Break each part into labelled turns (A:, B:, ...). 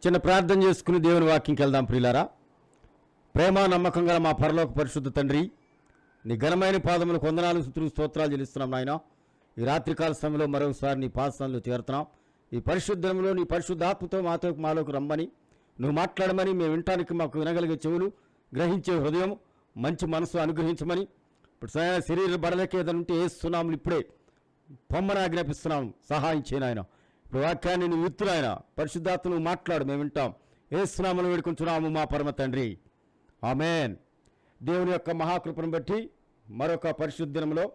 A: చిన్న ప్రార్థన చేసుకుని దేవుని వాక్యంకి వెళ్దాం ప్రియులారా. ప్రేమ నమ్మకం గల మా పరలోక పరిశుద్ధ తండ్రి, నీ ఘనమైన పాదములకు వందనాలు స్తుతులు స్తోత్రాలు చెల్లిస్తున్నాం నాయన. ఈ రాత్రికాల సమయంలో మరొకసారి నీ పాదస్థానంలో చేరుతున్నాం. ఈ పరిశుద్ధంలో నీ పరిశుద్ధాత్మతో మాలోకి రమ్మని, నువ్వు మాట్లాడమని, మేము వినటానికి మాకు వినగలిగే చెవులు, గ్రహించే హృదయం, మంచి మనసు అనుగ్రహించమని, ఇప్పుడు శరీర బడలకి ఏదైనా ఉంటే వేస్తున్నాము, ఇప్పుడే పొమ్మని ఆజ్ఞాపిస్తున్నాం, సహాయం చేయను ఆయన. ఇప్పుడు వాక్యాన్ని నువ్వు విత్తునాయన, పరిశుద్ధాత్మ నువ్వు మాట్లాడు, మేము వింటాం. ఏస్తున్నామని వేడుకుంటున్నాము మా పరమ తండ్రి, ఆమేన్. దేవుని యొక్క మహాకృపను బట్టి మరొక పరిశుద్ధ దినంలో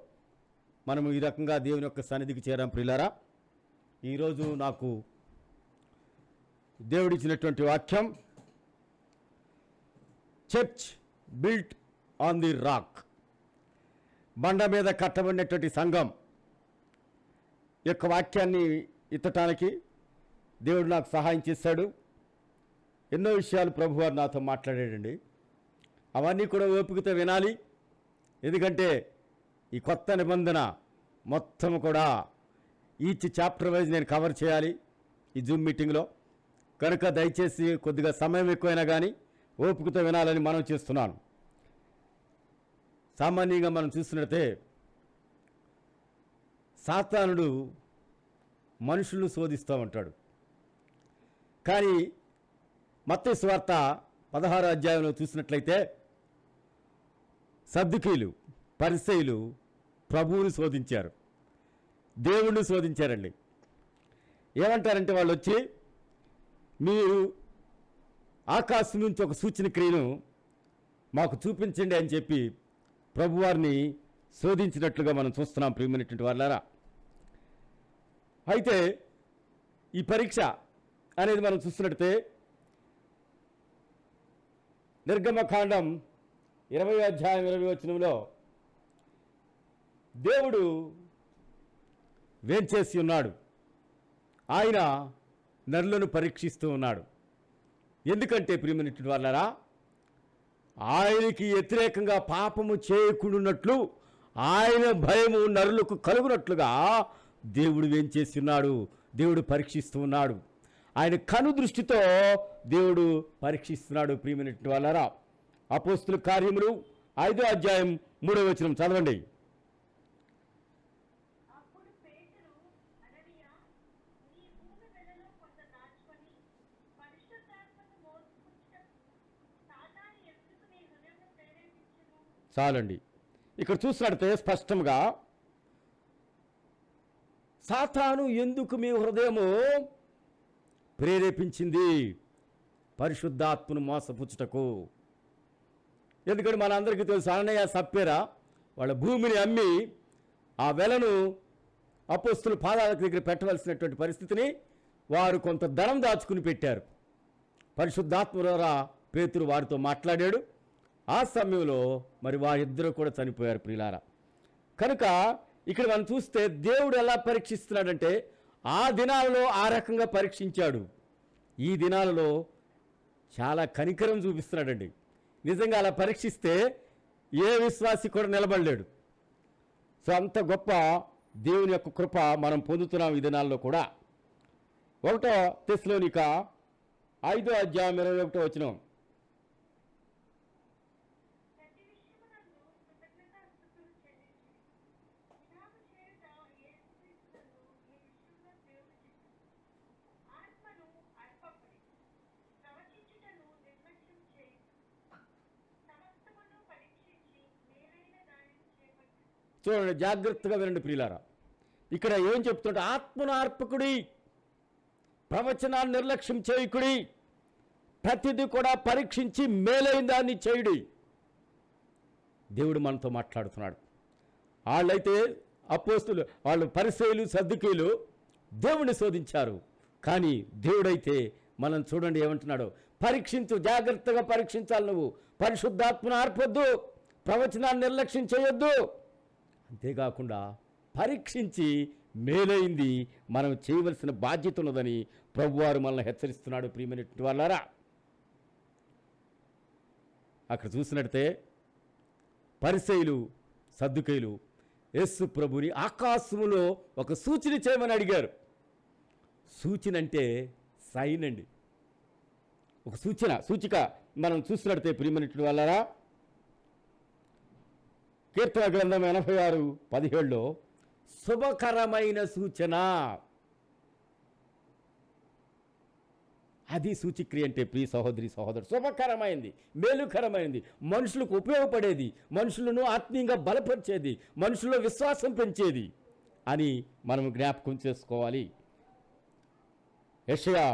A: మనము ఈ రకంగా దేవుని యొక్క సన్నిధికి చేరాం ప్రియులారా. ఈరోజు నాకు దేవుడిచ్చినటువంటి వాక్యం, church built on the rock, బండ మీద కట్టబడినటువంటి సంఘం యొక్క వాక్యాన్ని ఎత్తటానికి దేవుడు నాకు సహాయం చేశాడు. ఎన్నో విషయాలు ప్రభువారు నాతో మాట్లాడాడండి. అవన్నీ కూడా ఓపికతో వినాలి. ఎందుకంటే ఈ కొత్త నిబంధన మొత్తం కూడా ఈచ్ చాప్టర్ వైజ్ నేను కవర్ చేయాలి ఈ జూమ్ మీటింగ్లో. కనుక దయచేసి కొద్దిగా సమయం ఎక్కువైనా కానీ ఓపికతో వినాలని మనం చేస్తున్నాను. సామాన్యంగా మనం చూసినట్టే సాతానుడు మనుషులను శోధిస్తూ ఉంటాడు. కానీ మత్తయి సువార్త 16వ అధ్యాయంలో చూసినట్లయితే సద్దుకీయులు, పరిసయ్యులు ప్రభువుని శోధించారు, దేవుణ్ణి శోధించారండి. ఏమంటారంటే వాళ్ళు వచ్చి, మీరు ఆకాశం నుంచి ఒక సూచన క్రియను మాకు చూపించండి అని చెప్పి ప్రభువారిని శోధించినట్లుగా మనం చూస్తున్నాం ప్రియమైనటువంటి వాళ్ళారా. అయితే ఈ పరీక్ష అనేది మనం చూస్తున్నట్టే నిర్గమకాండం 20వ అధ్యాయం 20వ వచనంలో దేవుడు వేంచేసి ఉన్నాడు. ఆయన నరులను పరీక్షిస్తూ ఉన్నాడు. ఎందుకంటే ప్రియమైనటువంటి వాళ్ళారా, ఆయనకి వ్యతిరేకంగా పాపము చేయకుండాన్నట్లు ఆయన భయము నరులకు కలుగునట్లుగా దేవుడు వేంచేసి ఉన్నాడు. దేవుడు పరీక్షిస్తూ ఉన్నాడు. ఆయన కను దృష్టితో దేవుడు పరీక్షిస్తున్నాడు ప్రియమైనటువంటి వాళ్ళారా. అపోస్తుల కార్యములు 5వ అధ్యాయం 3వ వచనం చదవండి. చాలండి. ఇక్కడ చూసినట్టే స్పష్టంగా సాతాను ఎందుకు మీ హృదయము ప్రేరేపించింది? పరిశుద్ధాత్మను మోసపుచ్చుటకు. ఎందుకంటే మనందరికీ తెలుసు, అననీయ సప్ఫీరా వాళ్ళ భూమిని అమ్మి ఆ వెలను అపోస్తుల పాదాల దగ్గర పెట్టవలసినటువంటి పరిస్థితిని వారు కొంత ధనం దాచుకుని పెట్టారు. పరిశుద్ధాత్మ ద్వారా పేతురు వారితో మాట్లాడాడు. ఆ సమయంలో మరి వారిద్దరూ కూడా చనిపోయారు ప్రియులారా. కనుక ఇక్కడ మనం చూస్తే దేవుడు ఎలా పరీక్షిస్తున్నాడంటే, ఆ దినాలలో ఆ రకంగా పరీక్షించాడు. ఈ దినాలలో చాలా కనికరం చూపిస్తున్నాడండి. నిజంగా అలా పరీక్షిస్తే ఏ విశ్వాసి కూడా నిలబడలేడు. సో అంత గొప్ప దేవుని యొక్క కృప మనం పొందుతున్నాం ఈ దినాల్లో కూడా. 1 తెస్సలోనిక 5వ అధ్యాయం 21వ వచనం. చూడండి, జాగ్రత్తగా వినండి ప్రియులారా. ఇక్కడ ఏం చెప్తుంటే, ఆత్మను అర్పకుడి, ప్రవచనాన్ని నిర్లక్ష్యం చేయకుడి, ప్రతిదీ కూడా పరీక్షించి మేలైన దాన్ని చేయుడి. దేవుడు మనతో మాట్లాడుతున్నాడు. వాళ్ళైతే అపోస్తులు, వాళ్ళు పరిసయ్యులు, సద్దుకీయులు దేవుణ్ణి శోధించారు. కానీ దేవుడైతే మనం చూడండి ఏమంటున్నాడు, పరీక్షించు, జాగ్రత్తగా పరీక్షించాలి. నువ్వు పరిశుద్ధాత్మను ఆర్పొద్దు, ప్రవచనాన్ని నిర్లక్ష్యం చేయొద్దు. అంతేకాకుండా పరీక్షించి మేలైంది మనం చేయవలసిన బాధ్యత ఉన్నదని ప్రభువారు మనల్ని హెచ్చరిస్తున్నాడు ప్రియమైనటువంటి వాళ్ళారా. అక్కడ చూసినట్టే పరిసయ్యులు, సద్దుకయ్యులు యేసు ప్రభుని ఆకాశములో ఒక సూచన చేయమని అడిగారు. సూచన అంటే సైన్ అండి. ఒక సూచిక మనం చూసినట్టే ప్రియమైనటువంటి వాళ్ళారా, కీర్తన గ్రంథం 86:17లో శుభకరమైన సూచన, అది సూచిక్రియ అంటే ప్రియ సహోదరి సహోదరు. శుభకరమైంది, మేలుకరమైంది, మనుషులకు ఉపయోగపడేది, మనుషులను ఆత్మీయంగా బలపరిచేది, మనుషుల్లో విశ్వాసం పెంచేది అని మనం జ్ఞాపకం చేసుకోవాలి. యెషయా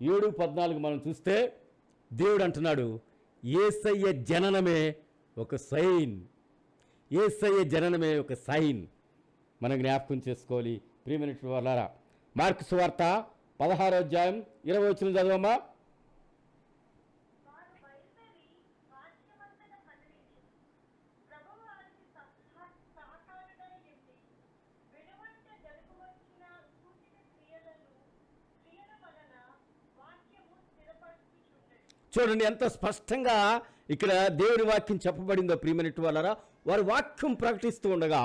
A: 7:14 మనం చూస్తే దేవుడు అంటున్నాడు, యేసయ్య జననమే ఒక సైన్, యేసయ్య జననమే ఒక సైన్ మనం జ్ఞాపకం చేసుకోవాలి. ప్రియమైనటువంటి వాళ్ళారా, మార్కు సువార్త 16:20 చదవమ్మా. చూడండి ఎంత స్పష్టంగా ఇక్కడ దేవుని వాక్యం చెప్పబడిందో ప్రియమైనటువంటి వాళ్ళారా. వారి వాక్యం ప్రకటిస్తూ ఉండగా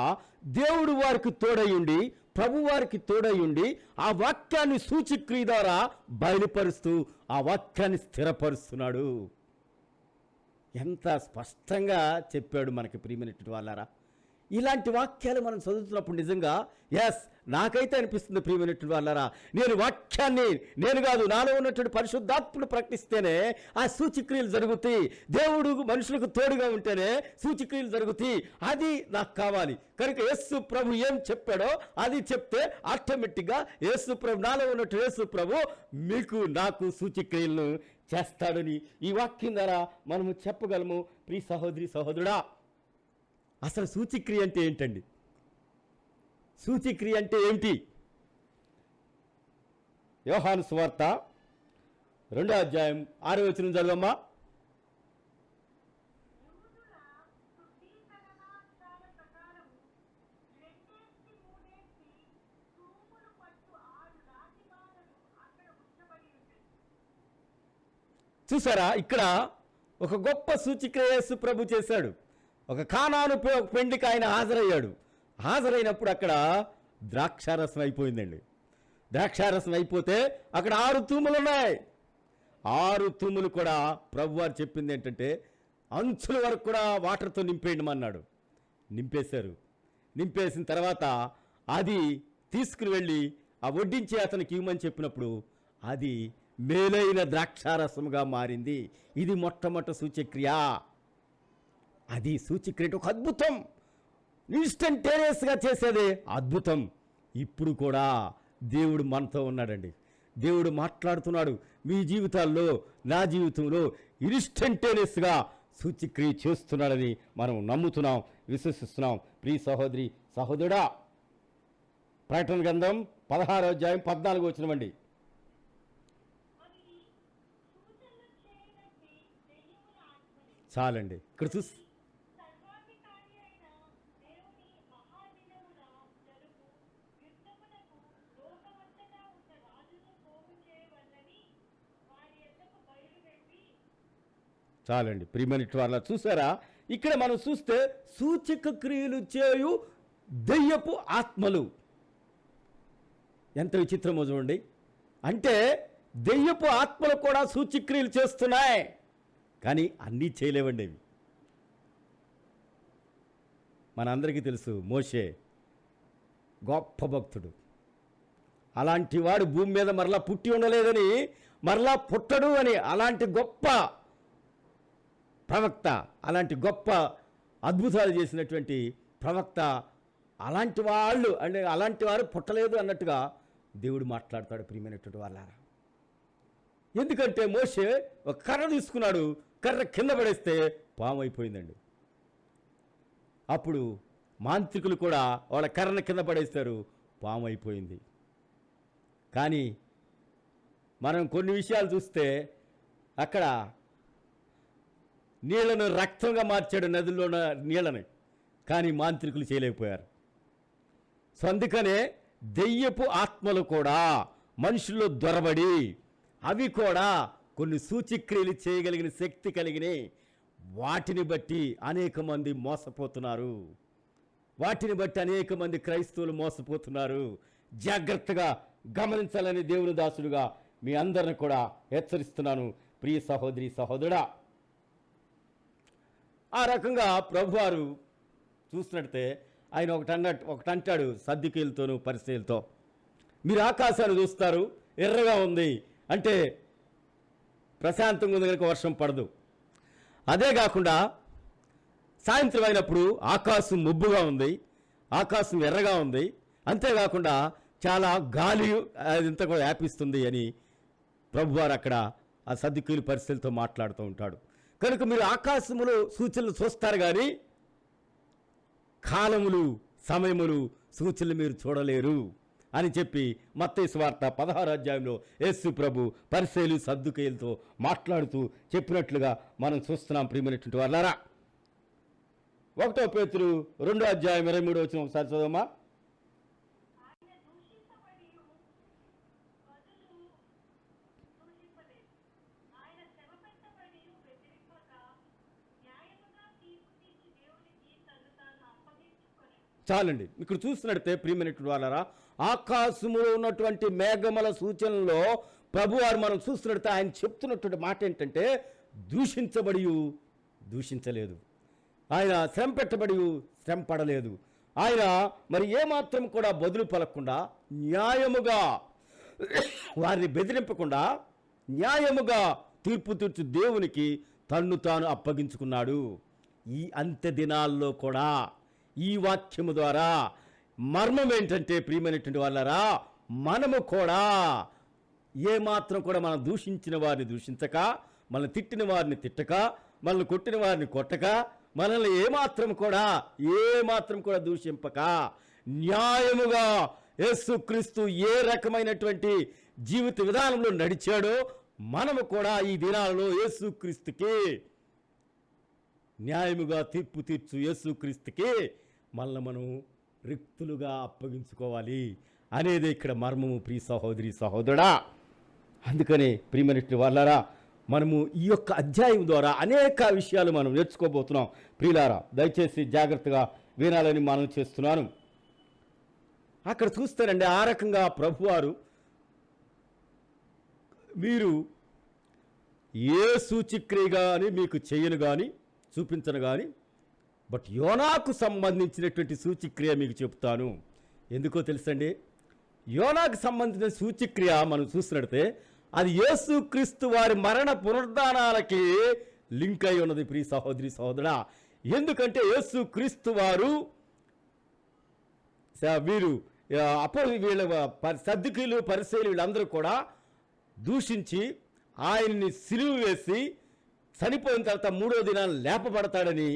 A: దేవుడు వారికి తోడయుండి, ప్రభు వారికి తోడయుండి ఆ వాక్యాన్ని సూచిక్రియ ద్వారా బయలుపరుస్తూ ఆ వాక్యాన్ని స్థిరపరుస్తున్నాడు. ఎంత స్పష్టంగా చెప్పాడు మనకి ప్రియమైనటువంటి వాళ్ళారా. ఇలాంటి వాక్యాలు మనం చదువుతున్నప్పుడు నిజంగా నాకైతే అనిపిస్తుంది ప్రియమైనటువంటి వాళ్ళారా, నేను వాక్యాన్ని నేను కాదు, నాలో ఉన్నటువంటి పరిశుద్ధాత్ముడు ప్రకటిస్తేనే ఆ సూచిక్రియలు జరుగుతాయి. దేవుడు మనుషులకు తోడుగా ఉంటేనే సూచిక్రియలు జరుగుతాయి. అది నాకు కావాలి. కనుక యేసు ప్రభు ఏం చెప్పాడో అది చెప్తే ఆటోమేటిక్గా యేసు ప్రభు, నాలో ఉన్నట్టు యేసు ప్రభు మీకు నాకు సూచిక్రియలను చేస్తాడని ఈ వాక్యం ద్వారా మనము చెప్పగలము. ప్రియ సహోదరి సహోదరుడా, అసలు సూచిక్రియ అంటే ఏంటండి? సూచిక్రియ అంటే ఏంటి? యోహాను సువార్త 2:6 చదవమ్మా. చూసారా, ఇక్కడ ఒక గొప్ప సూచిక్రియ యేసు ప్రభు చేశాడు. ఒక కానాను పెండికి ఆయన హాజరైనప్పుడు అక్కడ ద్రాక్షారసం అయిపోయిందండి. ద్రాక్షారసం అయిపోతే అక్కడ 6 తూములు ఉన్నాయి. 6 తూములు కూడా ప్రభువారు చెప్పింది ఏంటంటే అంచుల వరకు కూడా వాటర్తో నింపేయండి అన్నాడు. నింపేశారు. నింపేసిన తర్వాత అది తీసుకుని వెళ్ళి ఆ వడ్డించే అతనికి ఇవ్వమని చెప్పినప్పుడు అది మేలైన ద్రాక్షారసముగా మారింది. ఇది మొట్టమొదటి సూచక్రియ. అది సూచక్రియ ఒక అద్భుతం, ఇన్స్టంటేనియస్గా చేసేది అద్భుతం. ఇప్పుడు కూడా దేవుడు మనతో ఉన్నాడండి. దేవుడు మాట్లాడుతున్నాడు. మీ జీవితాల్లో, నా జీవితంలో ఇన్స్టంటేనియస్గా సూచక్రియ చేస్తున్నాడని మనం నమ్ముతున్నాం, విశ్వసిస్తున్నాం. ప్రియ సహోదరి సహోదరుడా, ప్రకటన గ్రంథం 16:14 చాలండి. ఇక్కడ చూసి చాలండి. ప్రియమైనటువంటి వాళ్ళ చూసారా, ఇక్కడ మనం చూస్తే సూచక క్రియలు చేయు దెయ్యపు ఆత్మలు. ఎంత విచిత్రమో చూడండి. అంటే దెయ్యపు ఆత్మలు కూడా సూచక్రియలు చేస్తున్నాయి, కానీ అన్నీ చేయలేవండి అవి. మనందరికీ తెలుసు మోషే గొప్ప భక్తుడు. అలాంటి వాడు భూమి మీద మరలా పుట్టి ఉండలేదని, మరలా పుట్టడు అని, అలాంటి గొప్ప ప్రవక్త, అలాంటి గొప్ప అద్భుతాలు చేసినటువంటి ప్రవక్త, అలాంటి వాళ్ళు అంటే అలాంటి వారు పుట్టలేదు అన్నట్టుగా దేవుడు మాట్లాడతాడు. ప్రియమైనటువంటి వాళ్ళారా, ఎందుకంటే మోషే ఒక కర్ర తీసుకున్నాడు, కర్ర కింద పడేస్తే పాము అయిపోయిందండి. అప్పుడు మాంత్రికులు కూడా వాళ్ళ కర్రను కింద పడేస్తారు, పాము అయిపోయింది. కానీ మనం కొన్ని విషయాలు చూస్తే అక్కడ నీళ్లను రక్తంగా మార్చాడు, నదుల్లో ఉన్న నీళ్ళని, కానీ మాంత్రికులు చేయలేకపోయారు. సో అందుకనే దెయ్యపు ఆత్మలు కూడా మనుషుల్లో దొరబడి అవి కూడా కొన్ని సూచక్రియలు చేయగలిగిన శక్తి కలిగినాయి. వాటిని బట్టి అనేక మంది మోసపోతున్నారు. వాటిని బట్టి అనేక మంది క్రైస్తవులు మోసపోతున్నారు. జాగ్రత్తగా గమనించాలని దేవుని దాసుడుగా మీ అందరిని కూడా హెచ్చరిస్తున్నాను. ప్రియ సహోదరి సహోదరుడా. ఆ రకంగా ప్రభువారు చూసినట్టే ఆయన ఒకటంటాడు సద్దుకీలతోనూ పరిసయ్యులతో, మీరు ఆకాశాన్ని చూస్తారు, ఎర్రగా ఉంది అంటే ప్రశాంతంగా ఉంది కనుక వర్షం పడదు. అదే కాకుండా సాయంత్రం అయినప్పుడు ఆకాశం మబ్బుగా ఉంది, ఆకాశం ఎర్రగా ఉంది, అంతేకాకుండా చాలా గాలి అదంతా కూడా వ్యాపిస్తుంది అని ప్రభువారు అక్కడ ఆ సద్దుకీలు పరిస్థితులతో మాట్లాడుతూ ఉంటాడు. కనుక మీరు ఆకాశములో సూచనలు చూస్తారు కానీ కాలములు సమయములు సూచనలు మీరు చూడలేరు అని చెప్పి మత్తయి సువార్త 16వ అధ్యాయంలో యేసు ప్రభు పరిసయ్యులు సద్దుకీయులతో మాట్లాడుతూ చెప్పినట్లుగా మనం చూస్తున్నాం. ప్రియమైనటువంటి వాళ్ళారా, 1 పేతురు 2వ అధ్యాయం 23వ వచనం ఒకసారి చదవమ్మా. చాలండి. ఇక్కడ చూస్తున్నట్టే ప్రియమైనటువంటి వాళ్ళారా, ఆకాశములో ఉన్నటువంటి మేఘముల సూచనలో ప్రభువారు మనం చూస్తున్నట్టే ఆయన చెప్తున్నటువంటి మాట ఏంటంటే, దూషించబడి దూషించలేదు, ఆయన శ్రమ పెట్టబడి శ్రమ పడలేదు, ఆయన మరి ఏమాత్రం కూడా బదులు పలకకుండా న్యాయముగా వారిని బెదిరింపకుండా న్యాయముగా తీర్పు తీర్చు దేవునికి తన్ను తాను అప్పగించుకున్నాడు. ఈ అంత్య దినాల్లో కూడా ఈ వాక్యము ద్వారా మర్మం ఏంటంటే ప్రియమైనటువంటి వాళ్ళారా, మనము కూడా ఏమాత్రం కూడా మనం దూషించిన వారిని దూషించక, మనల్ని తిట్టిన వారిని తిట్టక, మనల్ని కొట్టిన వారిని కొట్టక, మనల్ని ఏమాత్రం కూడా దూషింపక న్యాయముగా యేసుక్రీస్తు ఏ రకమైనటువంటి జీవిత విధానంలో నడిచాడో మనము కూడా ఈ దినాలలో యేసుక్రీస్తుకి న్యాయముగా తీర్పు తీర్చు యేసుక్రీస్తుకి మనం రిక్తులుగా అప్పగించుకోవాలి అనేది ఇక్కడ మర్మము. ప్రియ సహోదరి సహోదరుడా, అందుకనే ప్రియమైనటువంటి వాళ్ళారా, మనము ఈ యొక్క అధ్యాయం ద్వారా అనేక విషయాలు మనం నేర్చుకోబోతున్నాం. ప్రియులారా, దయచేసి జాగ్రత్తగా వినాలని మనం చేస్తున్నాను. అక్కడ చూస్తారండి, ఆ రకంగా ప్రభువారు మీరు ఏ సూచిక్రియ కానీ మీకు చేయను కానీ చూపించను కానీ, బట్ యోనాకు సంబంధించినటువంటి సూచిక్రియ మీకు చెప్తాను. ఎందుకో తెలుసండి, యోనాకు సంబంధించిన సూచిక్రియ మనం చూసినట్టే అది యేసుక్రీస్తు వారి మరణ పునరుద్ధానాలకి లింక్ అయి ఉన్నది. ప్రియ సహోదరి సహోదరుడా, ఎందుకంటే యేసుక్రీస్తు వారు వీరు వీళ్ళ సద్దుకీలు పరిసయ్యులు వీళ్ళందరూ కూడా దూషించి ఆయన్ని సిలువ వేసి చనిపోయిన తర్వాత 3వ దినాన్ని లేపబడతాడని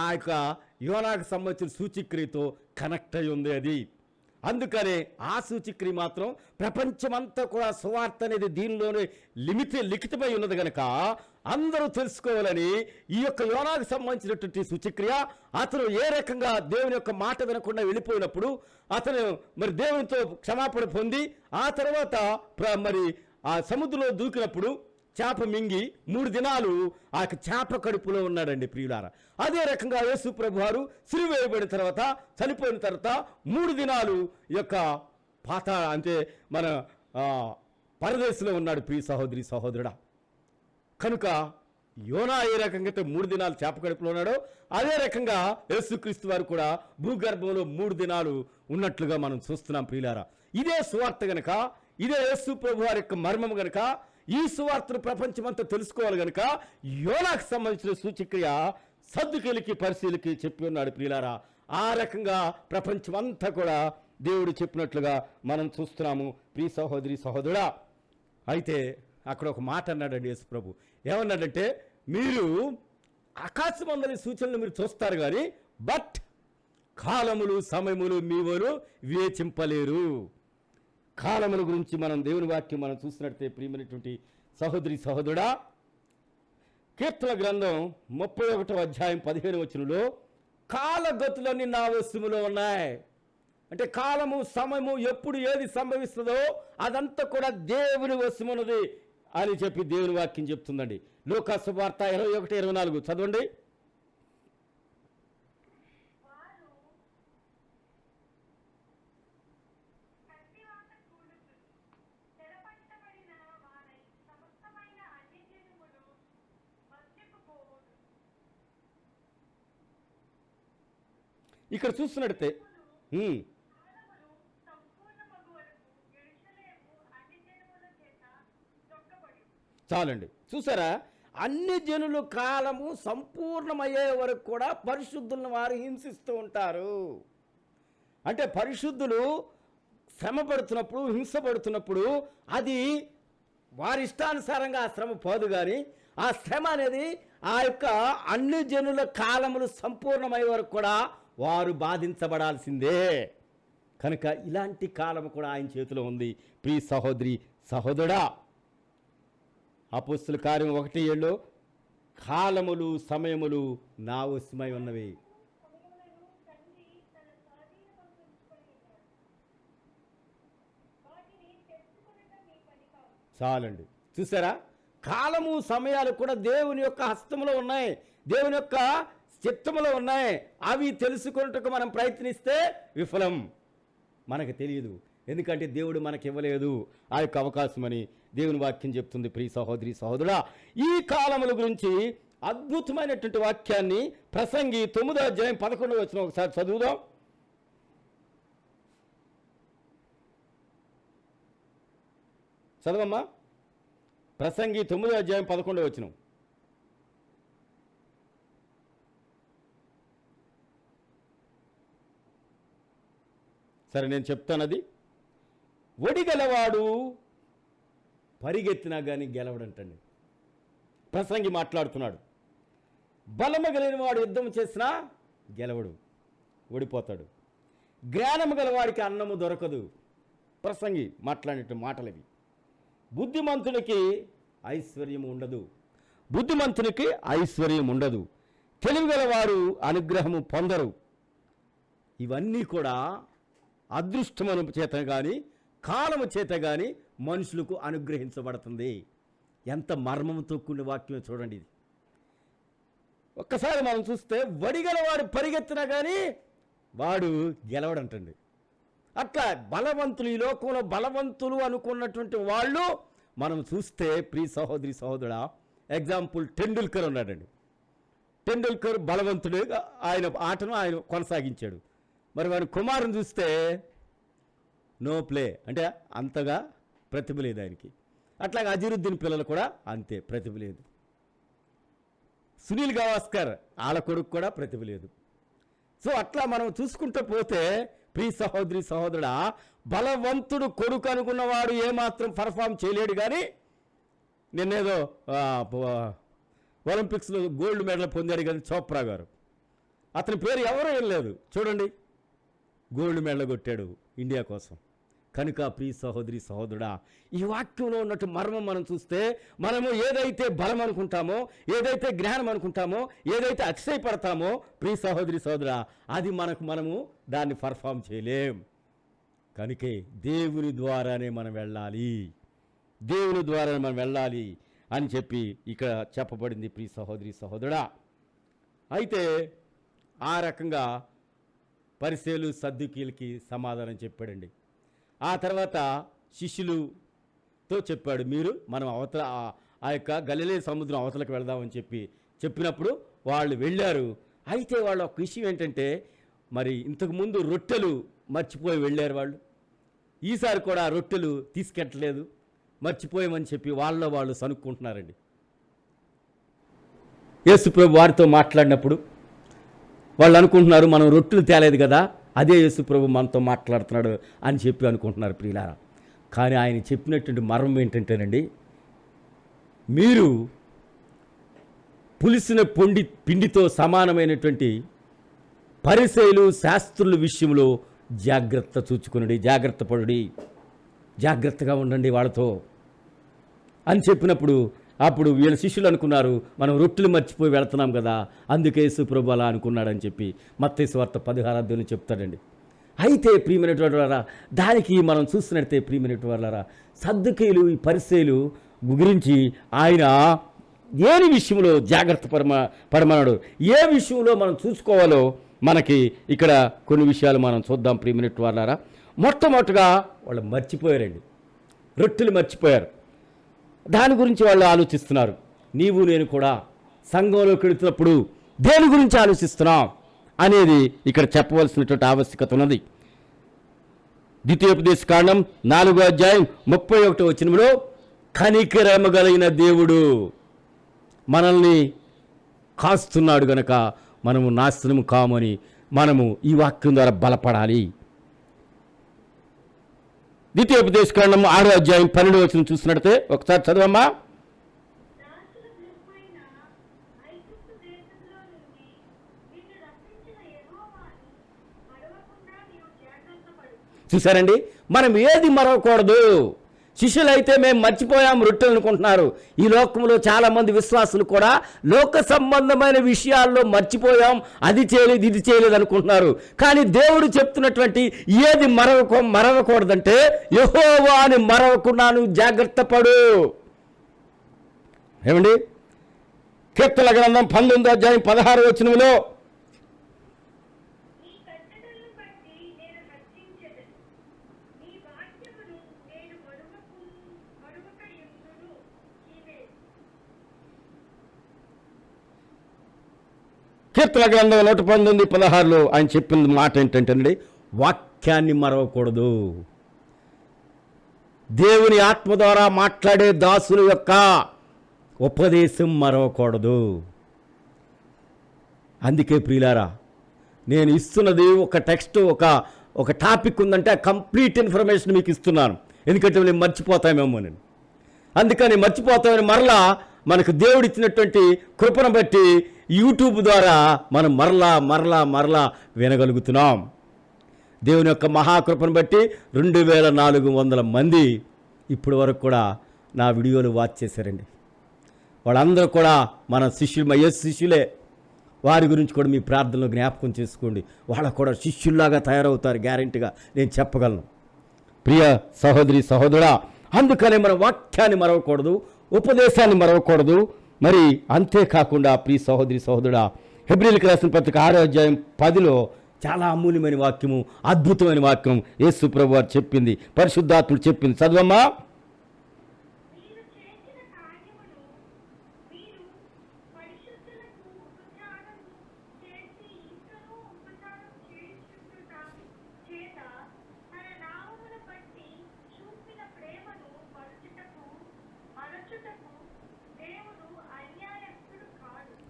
A: ఆ యొక్క యోనాకు సంబంధించిన సూచిక్రియతో కనెక్ట్ అయి ఉంది అది. అందుకనే ఆ సూచిక్రియ మాత్రం ప్రపంచమంతా కూడా సువార్త అనేది దీనిలోనే లిఖితమై ఉన్నది కనుక అందరూ తెలుసుకోవాలని ఈ యొక్క యోనాకు సంబంధించినటువంటి సూచిక్రియ, అతను ఏ రకంగా దేవుని యొక్క మాట వినకుండా వెళ్ళిపోయినప్పుడు అతను మరి దేవునితో క్షమాపణ పొంది ఆ తర్వాత మరి ఆ సముద్రంలో దూకినప్పుడు చేప మింగి 3 దినాలు ఆ చేప కడుపులో ఉన్నాడండి ప్రియులారా. అదే రకంగా యేసు ప్రభు వారు సిలువ వేయబడిన తర్వాత చనిపోయిన తర్వాత 3 దినాలు యొక్క అంటే మన పరదేశంలో ఉన్నాడు ప్రియ సహోదరి సహోదరుడా. కనుక యోనా ఏ రకంగా 3 దినాలు చేప కడుపులో ఉన్నాడో అదే రకంగా యేసుక్రీస్తు వారు కూడా భూగర్భంలో 3 దినాలు ఉన్నట్లుగా మనం చూస్తున్నాం ప్రియులారా. ఇదే సువార్త గనక, ఇదే యేసు ప్రభు వారి యొక్క మర్మం గనక, ఈ సువార్తను ప్రపంచమంతా తెలుసుకోవాలి గనక యోనాకు సంబంధించిన సూచిక్రియ సద్దుకీలకి పరిశీలికి చెప్పి ఉన్నాడు ప్రియులారా. ఆ రకంగా ప్రపంచమంతా కూడా దేవుడు చెప్పినట్లుగా మనం చూస్తున్నాము ప్రియ సహోదరి సహోదరుడా. అయితే అక్కడ ఒక మాట అన్నాడండి యేసు ప్రభు. ఏమన్నాడంటే, మీరు ఆకాశమందలి సూచనలు మీరు చూస్తారు కానీ బట్ కాలములు సమయములు మీవరు వివేచింపలేరు. కాలముల గురించి మనం దేవుని వాక్యం మనం చూసినట్టే ప్రియమైనటువంటి సహోదరి సహోదరుడా, కీర్తన గ్రంథం 31వ అధ్యాయం 15వ వచనంలో కాలగతులన్నీ నా వశములో ఉన్నాయి అంటే కాలము సమయము ఎప్పుడు ఏది సంభవిస్తుందో అదంతా కూడా దేవుని వశమున్నది అని చెప్పి దేవుని వాక్యం చెప్తుందండి. లూకా సువార్త 21:24 చదవండి. ఇక్కడ చూస్తున్నట్టే చాలండి, చూసారా? అన్ని జనుల కాలము సంపూర్ణమయ్యే వరకు కూడా పరిశుద్ధులను వారు హింసిస్తూ ఉంటారు. అంటే పరిశుద్ధులు శ్రమ పడుతున్నప్పుడు, హింసపడుతున్నప్పుడు అది వారి ఇష్టానుసారంగా ఆ శ్రమ పోదు, కానీ ఆ శ్రమ అనేది ఆ యొక్క అన్ని జనుల కాలములు సంపూర్ణమయ్యే వరకు కూడా వారు బాధించబడాల్సిందే. కనుక ఇలాంటి కాలము కూడా ఆయన చేతిలో ఉంది. ప్రియ సహోదరి సహోదరుడా, అపోస్తలుల కార్యం 1:7 కాలములు సమయములు నా వశమై ఉన్నవి. చాలండి, చూసారా? కాలము సమయాలు కూడా దేవుని యొక్క హస్తములో ఉన్నాయి, దేవుని యొక్క చిత్తములో ఉన్నాయి. అవి తెలుసుకున్నట్టుకు మనం ప్రయత్నిస్తే విఫలం. మనకు తెలియదు, ఎందుకంటే దేవుడు మనకి ఇవ్వలేదు ఆ యొక్క అవకాశమని దేవుని వాక్యం చెప్తుంది. ప్రియ సహోదరి సహోదరుడా, ఈ కాలముల గురించి అద్భుతమైనటువంటి వాక్యాన్ని ప్రసంగి 9:11 ఒకసారి చదువుదాం. చదవమ్మా. ప్రసంగి 9:11. సరే, నేను చెప్తానది. ఒడిగలవాడు పరిగెత్తినా కానీ గెలవడంటండి. ప్రసంగి మాట్లాడుతున్నాడు. బలము కలిగిన వాడు యుద్ధం చేసినా గెలవడు, ఓడిపోతాడు. జ్ఞానము గలవాడికి అన్నము దొరకదు. ప్రసంగి మాట్లాడిన మాటలవి. బుద్ధిమంతునికి ఐశ్వర్యం ఉండదు, బుద్ధిమంతునికి ఐశ్వర్యం ఉండదు. తెలివిగలవారు అనుగ్రహము పొందరు. ఇవన్నీ కూడా అదృష్టము చేత కానీ కాలము చేత కానీ మనుషులకు అనుగ్రహించబడుతుంది. ఎంత మర్మంతో కూడిన వాక్యం చూడండి ఇది. ఒక్కసారి మనం చూస్తే వడిగలవాడు పరిగెత్తినా కానీ వాడు గెలవడంటండి. అట్లా బలవంతులు, ఈ లోకంలో బలవంతులు అనుకున్నటువంటి వాళ్ళు మనం చూస్తే ప్రియ సహోదరి సహోదరుడా, ఎగ్జాంపుల్ టెండూల్కర్ ఉన్నాడండి. టెండూల్కర్ బలవంతుడు, ఆయన ఆటను ఆయన కొనసాగించాడు. మరి వారి కుమారుని చూస్తే నో ప్లే, అంటే అంతగా ప్రతిభ లేదు ఆయనకి. అట్లాగే అజరుద్దీన్ పిల్లలు కూడా అంతే, ప్రతిభ లేదు. సునీల్ గవాస్కర్ వాళ్ళ కొడుకు కూడా ప్రతిభ లేదు. సో అట్లా మనం చూసుకుంటూ పోతే ప్రియ సహోదరి సహోదరుడా, బలవంతుడు కొడుకు అనుకున్నవాడు ఏమాత్రం పర్ఫామ్ చేయలేడు. కానీ నిన్నేదో ఒలింపిక్స్లో గోల్డ్ మెడల్ పొందాడు కానీ చోప్రా గారు, అతని పేరు ఎవరో ఏం లేదు, చూడండి గోల్డ్ మెడల్ కొట్టాడు ఇండియా కోసం. కనుక ప్రియ సహోదరి సహోదరుడా, ఈ వాక్యంలో ఉన్నట్టు మర్మం మనం చూస్తే మనము ఏదైతే బలం అనుకుంటామో, ఏదైతే జ్ఞానం అనుకుంటామో, ఏదైతే అతిశయపడతామో ప్రియ సహోదరి సహోదరా, అది మనము దాన్ని పర్ఫామ్ చేయలేం. కనుకే దేవుని ద్వారానే మనం వెళ్ళాలి, దేవుని ద్వారానే మనం వెళ్ళాలి అని చెప్పి ఇక్కడ చెప్పబడింది ప్రియ సహోదరి సహోదరుడా. అయితే ఆ రకంగా పరిసయ్యులు సద్దూకీయులకి సమాధానం చెప్పాడండి. ఆ తర్వాత శిష్యులతో చెప్పాడు, మనం అవతల ఆ యొక్క గలిలే సముద్రం అవతలకు వెళదామని చెప్పినప్పుడు వాళ్ళు వెళ్ళారు. అయితే వాళ్ళ ఒక విషయం ఏంటంటే, మరి ఇంతకుముందు రొట్టెలు మర్చిపోయి వెళ్ళారు వాళ్ళు. ఈసారి కూడా రొట్టెలు తీసుకెట్టలేదు, మర్చిపోయామని చెప్పి వాళ్ళు సనుక్కుంటున్నారండి. యేసుప్రభు వారితో మాట్లాడినప్పుడు వాళ్ళు అనుకుంటున్నారు, మనం రొట్టెలు తేలేదు కదా, అదే యేసుప్రభు మనతో మాట్లాడుతున్నాడు అని చెప్పి అనుకుంటున్నారు ప్రియులారా. కానీ ఆయన చెప్పినటువంటి మర్మం ఏంటంటేనండి, మీరు పులిసిన పిండితో సమానమైనటువంటి పరిసయ్యులు శాస్త్రుల విషయంలో జాగ్రత్త చూచుకునండి, జాగ్రత్త పడుడి, జాగ్రత్తగా ఉండండి వాళ్ళతో అని చెప్పినప్పుడు అప్పుడు వీళ్ళ శిష్యులు అనుకున్నారు, మనం రొట్టెలు మర్చిపోయి వెళుతున్నాం కదా, అందుకే యేసుప్రభు అలా అనుకున్నాడని చెప్పి మత్తయి సువార్త 16 చెప్తాడండి. అయితే ప్రియమైనటువంటి వారా, దానికి మనం చూస్తున్నట్టే ప్రియమైనటువంటి వారా, సద్దూకీయులు ఈ పరిసయ్యులు గురించి ఆయన ఏని విషయంలో జాగ్రత్త పడమన్నాడు, ఏ విషయంలో మనం చూసుకోవాలో మనకి ఇక్కడ కొన్ని విషయాలు మనం చూద్దాం ప్రియమైనటువంటి వారా. మొట్టమొదటిగా వాళ్ళు మర్చిపోయారండి, రొట్టెలు మర్చిపోయారు. దాని గురించి వాళ్ళు ఆలోచిస్తున్నారు. నీవు నేను కూడా సంఘంలోకి వెళుతున్నప్పుడు దేని గురించి ఆలోచిస్తున్నాం అనేది ఇక్కడ చెప్పవలసినటువంటి ఆవశ్యకత ఉన్నది. ద్వితీయోపదేశకాండం 4వ అధ్యాయం 31వ వచనంలో కనికరము కలిగిన దేవుడు మనల్ని కాస్తున్నాడు గనక మనము నాశనము కామని మనము ఈ వాక్యం ద్వారా బలపడాలి. ద్వితీయోపదేశకాండం 6వ అధ్యాయం 12వ వచనం చూసినట్టే ఒకసారి చదవమ్మా. చూసారండి, మనం ఏది మరవకూడదు. శిష్యులైతే మేము మర్చిపోయాం రొట్టెలు అనుకుంటున్నారు. ఈ లోకంలో చాలామంది విశ్వాసులు కూడా లోక సంబంధమైన విషయాల్లో మర్చిపోయాం, అది చేయలేదు ఇది చేయలేదు అనుకుంటున్నారు. కానీ దేవుడు చెప్తున్నటువంటి ఏది మరవకూడదంటే యెహోవా అని మరవకుండా నువ్వు జాగ్రత్త పడు. ఏమండి, కీర్తనల గ్రంథం 19వ అధ్యాయం 16వ వచనంలో కీర్తన గ్రంథం 119:16లో ఆయన చెప్పిన మాట ఏంటంటే వాక్యాన్ని మరవకూడదు. దేవుని ఆత్మ ద్వారా మాట్లాడే దాసుల యొక్క ఉపదేశం మరవకూడదు. అందుకే ప్రియులారా, నేను ఇస్తున్నది ఒక టెక్స్ట్, ఒక టాపిక్ ఉందంటే కంప్లీట్ ఇన్ఫర్మేషన్ మీకు ఇస్తున్నాను. ఎందుకంటే నేను మర్చిపోతామేమో నేను. అందుకని మర్చిపోతామని మరలా మనకు దేవుడు ఇచ్చినటువంటి కృపను బట్టి యూట్యూబ్ ద్వారా మనం మరలా వినగలుగుతున్నాం. దేవుని యొక్క మహాకృపను బట్టి 2400 మంది ఇప్పటి వరకు కూడా నా వీడియోలు వాచ్ చేశారండి. వాళ్ళందరూ కూడా మన శిష్యులు, శిష్యులే. వారి గురించి కూడా మీ ప్రార్థనలో జ్ఞాపకం చేసుకోండి. వాళ్ళకు కూడా శిష్యుల్లాగా తయారవుతారు, గ్యారెంటీగా నేను చెప్పగలను. ప్రియ సహోదరి సహోదరుడా, అందుకనే మన వాక్యాన్ని మరవకూడదు, ఉపదేశాన్ని మరవకూడదు. మరి అంతేకాకుండా ప్రియ సహోదరి సహోదరుడా, హెబ్రీయులకు రాసిన పత్రిక 6వ అధ్యాయం 10లో చాలా అమూల్యమైన వాక్యము, అద్భుతమైన వాక్యం యేసు ప్రభువు వారు చెప్పింది, పరిశుద్ధాత్ముడు చెప్పింది. చదవమ్మా.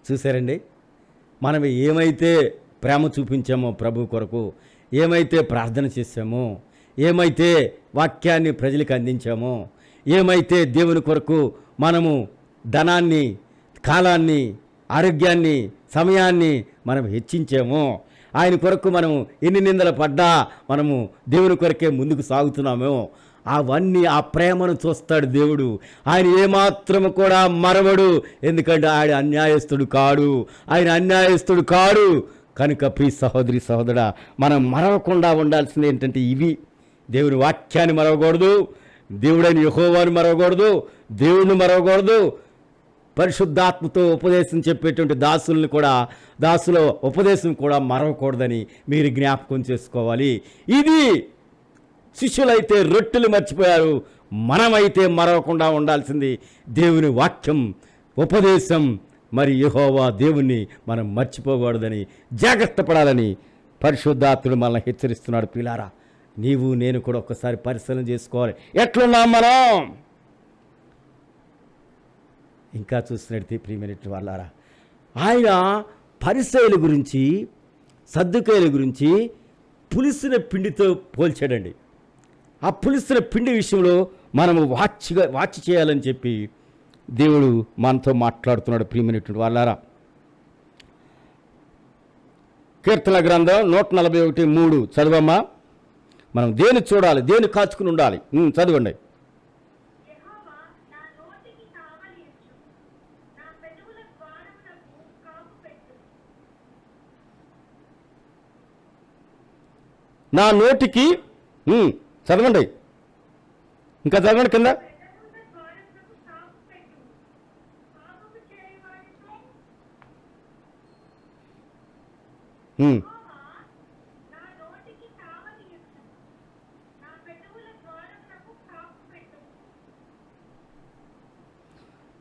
A: చూసారండి, మనం ఏమైతే ప్రేమ చూపించామో ప్రభు కొరకు, ఏమైతే ప్రార్థన చేశామో, ఏమైతే వాక్యాన్ని ప్రజలకు అందించామో, ఏమైతే దేవుని కొరకు మనము ధనాన్ని, కాలాన్ని, ఆరోగ్యాన్ని, సమయాన్ని మనం హెచ్చించామో, ఆయన కొరకు మనము ఎన్ని నిందలు పడ్డా మనము దేవుని కొరకే ముందుకు సాగుతున్నామో, అవన్నీ ఆ ప్రేమను చూస్తాడు దేవుడు. ఆయన ఏమాత్రము కూడా మరవడు. ఎందుకంటే ఆయన అన్యాయస్తుడు కాడు. కనుక ప్రియ సహోదరి సహోదరా, మనం మరవకుండా ఉండాల్సింది ఏంటంటే ఇవి: దేవుని వాక్యాన్ని మరవకూడదు, దేవుడైన యెహోవాను మరవకూడదు, దేవుడిని మరవకూడదు, పరిశుద్ధాత్మతో ఉపదేశం చెప్పేటువంటి దాసుల ఉపదేశం కూడా మరవకూడదని మీరు జ్ఞాపకం చేసుకోవాలి. ఇది శిష్యులైతే రొట్టెలు మర్చిపోయారు, మనమైతే మరవకుండా ఉండాల్సింది దేవుని వాక్యం, ఉపదేశం. మరి యెహోవా దేవుణ్ణి మనం మర్చిపోకూడదని, జాగ్రత్త పడాలని పరిశుద్ధాత్ముడు మనల్ని హెచ్చరిస్తున్నాడు. పిల్లారా, నీవు నేను కూడా ఒక్కసారి పరిశీలన చేసుకోవాలి, ఎట్లున్నాం మనం. ఇంకా చూసినట్టు ప్రియమైనటువంటి వాళ్ళారా, ఆయన పరిసయ్యుల గురించి, సద్దుకాయల గురించి పులిసిన పిండితో పోల్చాడండి. ఆ పులిసిన పిండి విషయంలో మనము వాచ్ చేయాలని చెప్పి దేవుడు మనతో మాట్లాడుతున్నాడు. ప్రియమైనటువంటి వాళ్ళారా, కీర్తన గ్రంథం 141:3 చదవమ్మా. మనం దేని చూడాలి, దేని కాచుకుని ఉండాలి. చదవండి. నా నోటికి చదవండి, ఇంకా చదవండి కింద.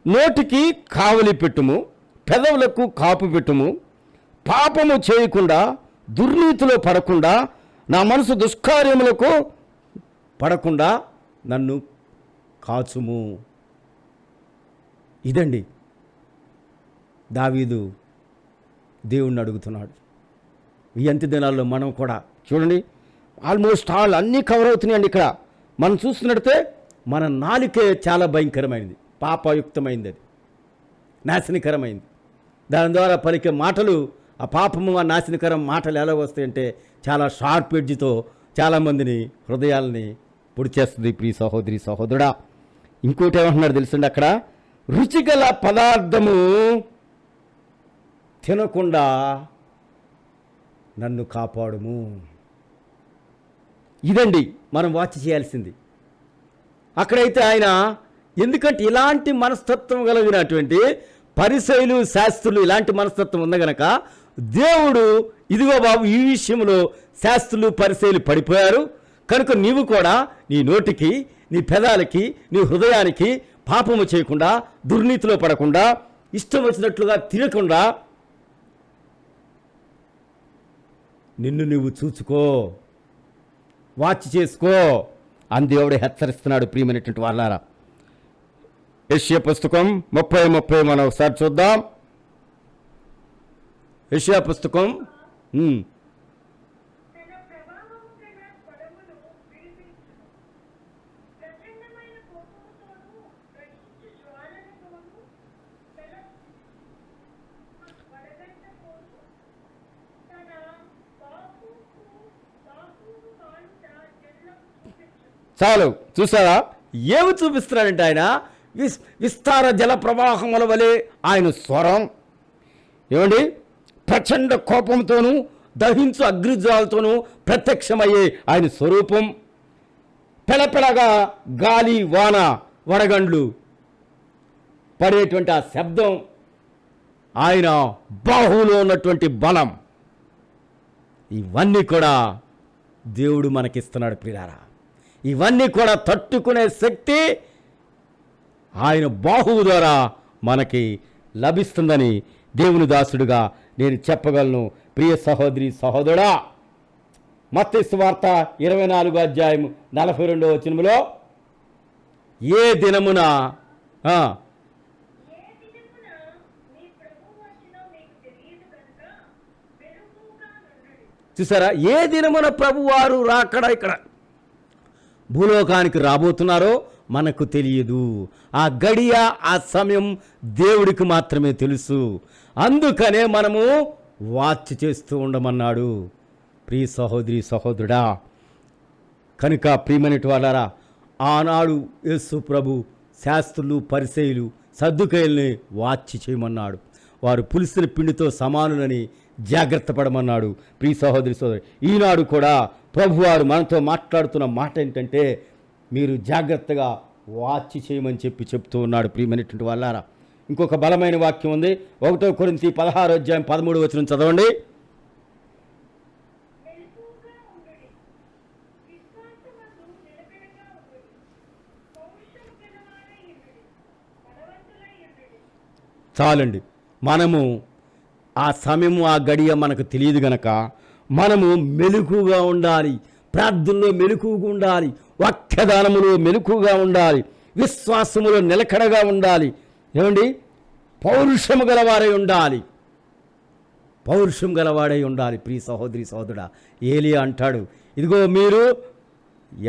A: నోటికి కావలి పెట్టుము, పెదవులకు కాపు పెట్టుము, పాపము చేయకుండా, దుర్నీతిలో పడకుండా, నా మనసు దుష్కార్యములకు పడకుండా నన్ను కాచుము. ఇదండి దావీదు దేవుణ్ణి అడుగుతున్నాడు. ఈ అంత్య దినాల్లో మనం కూడా చూడండి, ఆల్మోస్ట్ అన్నీ కవర్ అవుతున్నాయండి. ఇక్కడ మనం చూస్తున్నట్టే మన నాలుకే చాలా భయంకరమైనది, పాపయుక్తమైంది, అది నాశనకరమైంది. దాని ద్వారా పలికే మాటలు, ఆ పాపము ఆ నాశనకరం మాటలు ఎలా వస్తాయంటే చాలా షార్ప్ ఎడ్జ్తో చాలామందిని హృదయాల్ని పొడి చేస్తుంది. ప్రియ సహోదరి సహోదరుడా, ఇంకోటి ఏమంటున్నాడు తెలుసండి అక్కడ, రుచిగల పదార్థము తినకుండా నన్ను కాపాడుము. ఇదండి మనం వాచ్ చేయాల్సింది. అక్కడైతే ఆయన, ఎందుకంటే ఇలాంటి మనస్తత్వం కలిగినటువంటి పరిసయ్యులు శాస్త్రులు ఇలాంటి మనస్తత్వం ఉంది గనక దేవుడు, ఇదిగో బాబు ఈ విషయంలో శాస్త్రులు పరిసయ్యులు పడిపోయారు కనుక నీవు కూడా నీ నోటికి, నీ పెదాలకి, నీ హృదయానికి పాపము చేయకుండా, దుర్నీతిలో పడకుండా, ఇష్టం వచ్చినట్లుగా తినకుండా నిన్ను నువ్వు చూసుకో, వాచ్ చేసుకో అని దేవుడు హెచ్చరిస్తున్నాడు. ప్రియమైనటువంటి వాళ్ళారా, యెషయా పుస్తకం 30 మనం ఒకసారి చూద్దాం. యెషయా పుస్తకం చాలు, చూసారా ఏమి చూపిస్తున్నాడంటే ఆయన విస్తార జల ప్రవాహముల వలె ఆయన స్వరం, ఏమండి ప్రచండ కోపంతోనూ దహించు అగ్నిజ్వాలతోనూ ప్రత్యక్షమయ్యే ఆయన స్వరూపం, పెళపెళగా గాలి వాన వడగండ్లు పడేటువంటి ఆ శబ్దం, ఆయన బాహువులో ఉన్నటువంటి బలం, ఇవన్నీ కూడా దేవుడు మనకిస్తున్నాడు ప్రియులారా. ఇవన్నీ కూడా తట్టుకునే శక్తి ఆయన బాహువు ద్వారా మనకి లభిస్తుందని దేవుని దాసుడుగా నేను చెప్పగలను. ప్రియ సహోదరి సహోదరుడా, మత్తయి సువార్త 24:42 ఏ దినమున చూసారా, ఏ దినమున ప్రభువారు రాకడ ఇక్కడ భూలోకానికి రాబోతున్నారో మనకు తెలియదు. ఆ గడియ, ఆ సమయం దేవుడికి మాత్రమే తెలుసు. అందుకనే మనము వాచ్ చేస్తూ ఉండమన్నాడు. ప్రియ సహోదరి సహోదరుడా, కనుక ప్రియమైనటి వాళ్ళారా, ఆనాడు యేసు ప్రభు శాస్త్రులు, పరిసయ్యులు, సద్దుకయ్యుల్ని వాచ్ చేయమన్నాడు. వారు పులిసిన పిండితో సమానులని జాగ్రత్త పడమన్నాడు. ప్రియ సహోదరి సహోదరి, ఈనాడు కూడా ప్రభువారు మనతో మాట్లాడుతున్న మాట ఏంటంటే మీరు జాగ్రత్తగా వాచ్ చేయమని చెప్తూ ఉన్నాడు. ప్రియమైనటువంటి వాళ్ళారా, ఇంకొక బలమైన వాక్యం ఉంది. 1 కొరింథీ 16:13 చదవండి. చాలండి, మనము ఆ సమయము, ఆ గడియ మనకు తెలియదు గనక మనము మెలకుగా ఉండాలి, ప్రార్థనలో మెలకుగా ఉండాలి, వాక్యదానములో మెలకుగా ఉండాలి, విశ్వాసములో నిలకడగా ఉండాలి. ఏమండి, పౌరుషము గలవారై ఉండాలి, పౌరుషం గలవాడై ఉండాలి. ప్రియ సహోదరి సహోదరుడా, ఏలియా అంటాడు, ఇదిగో మీరు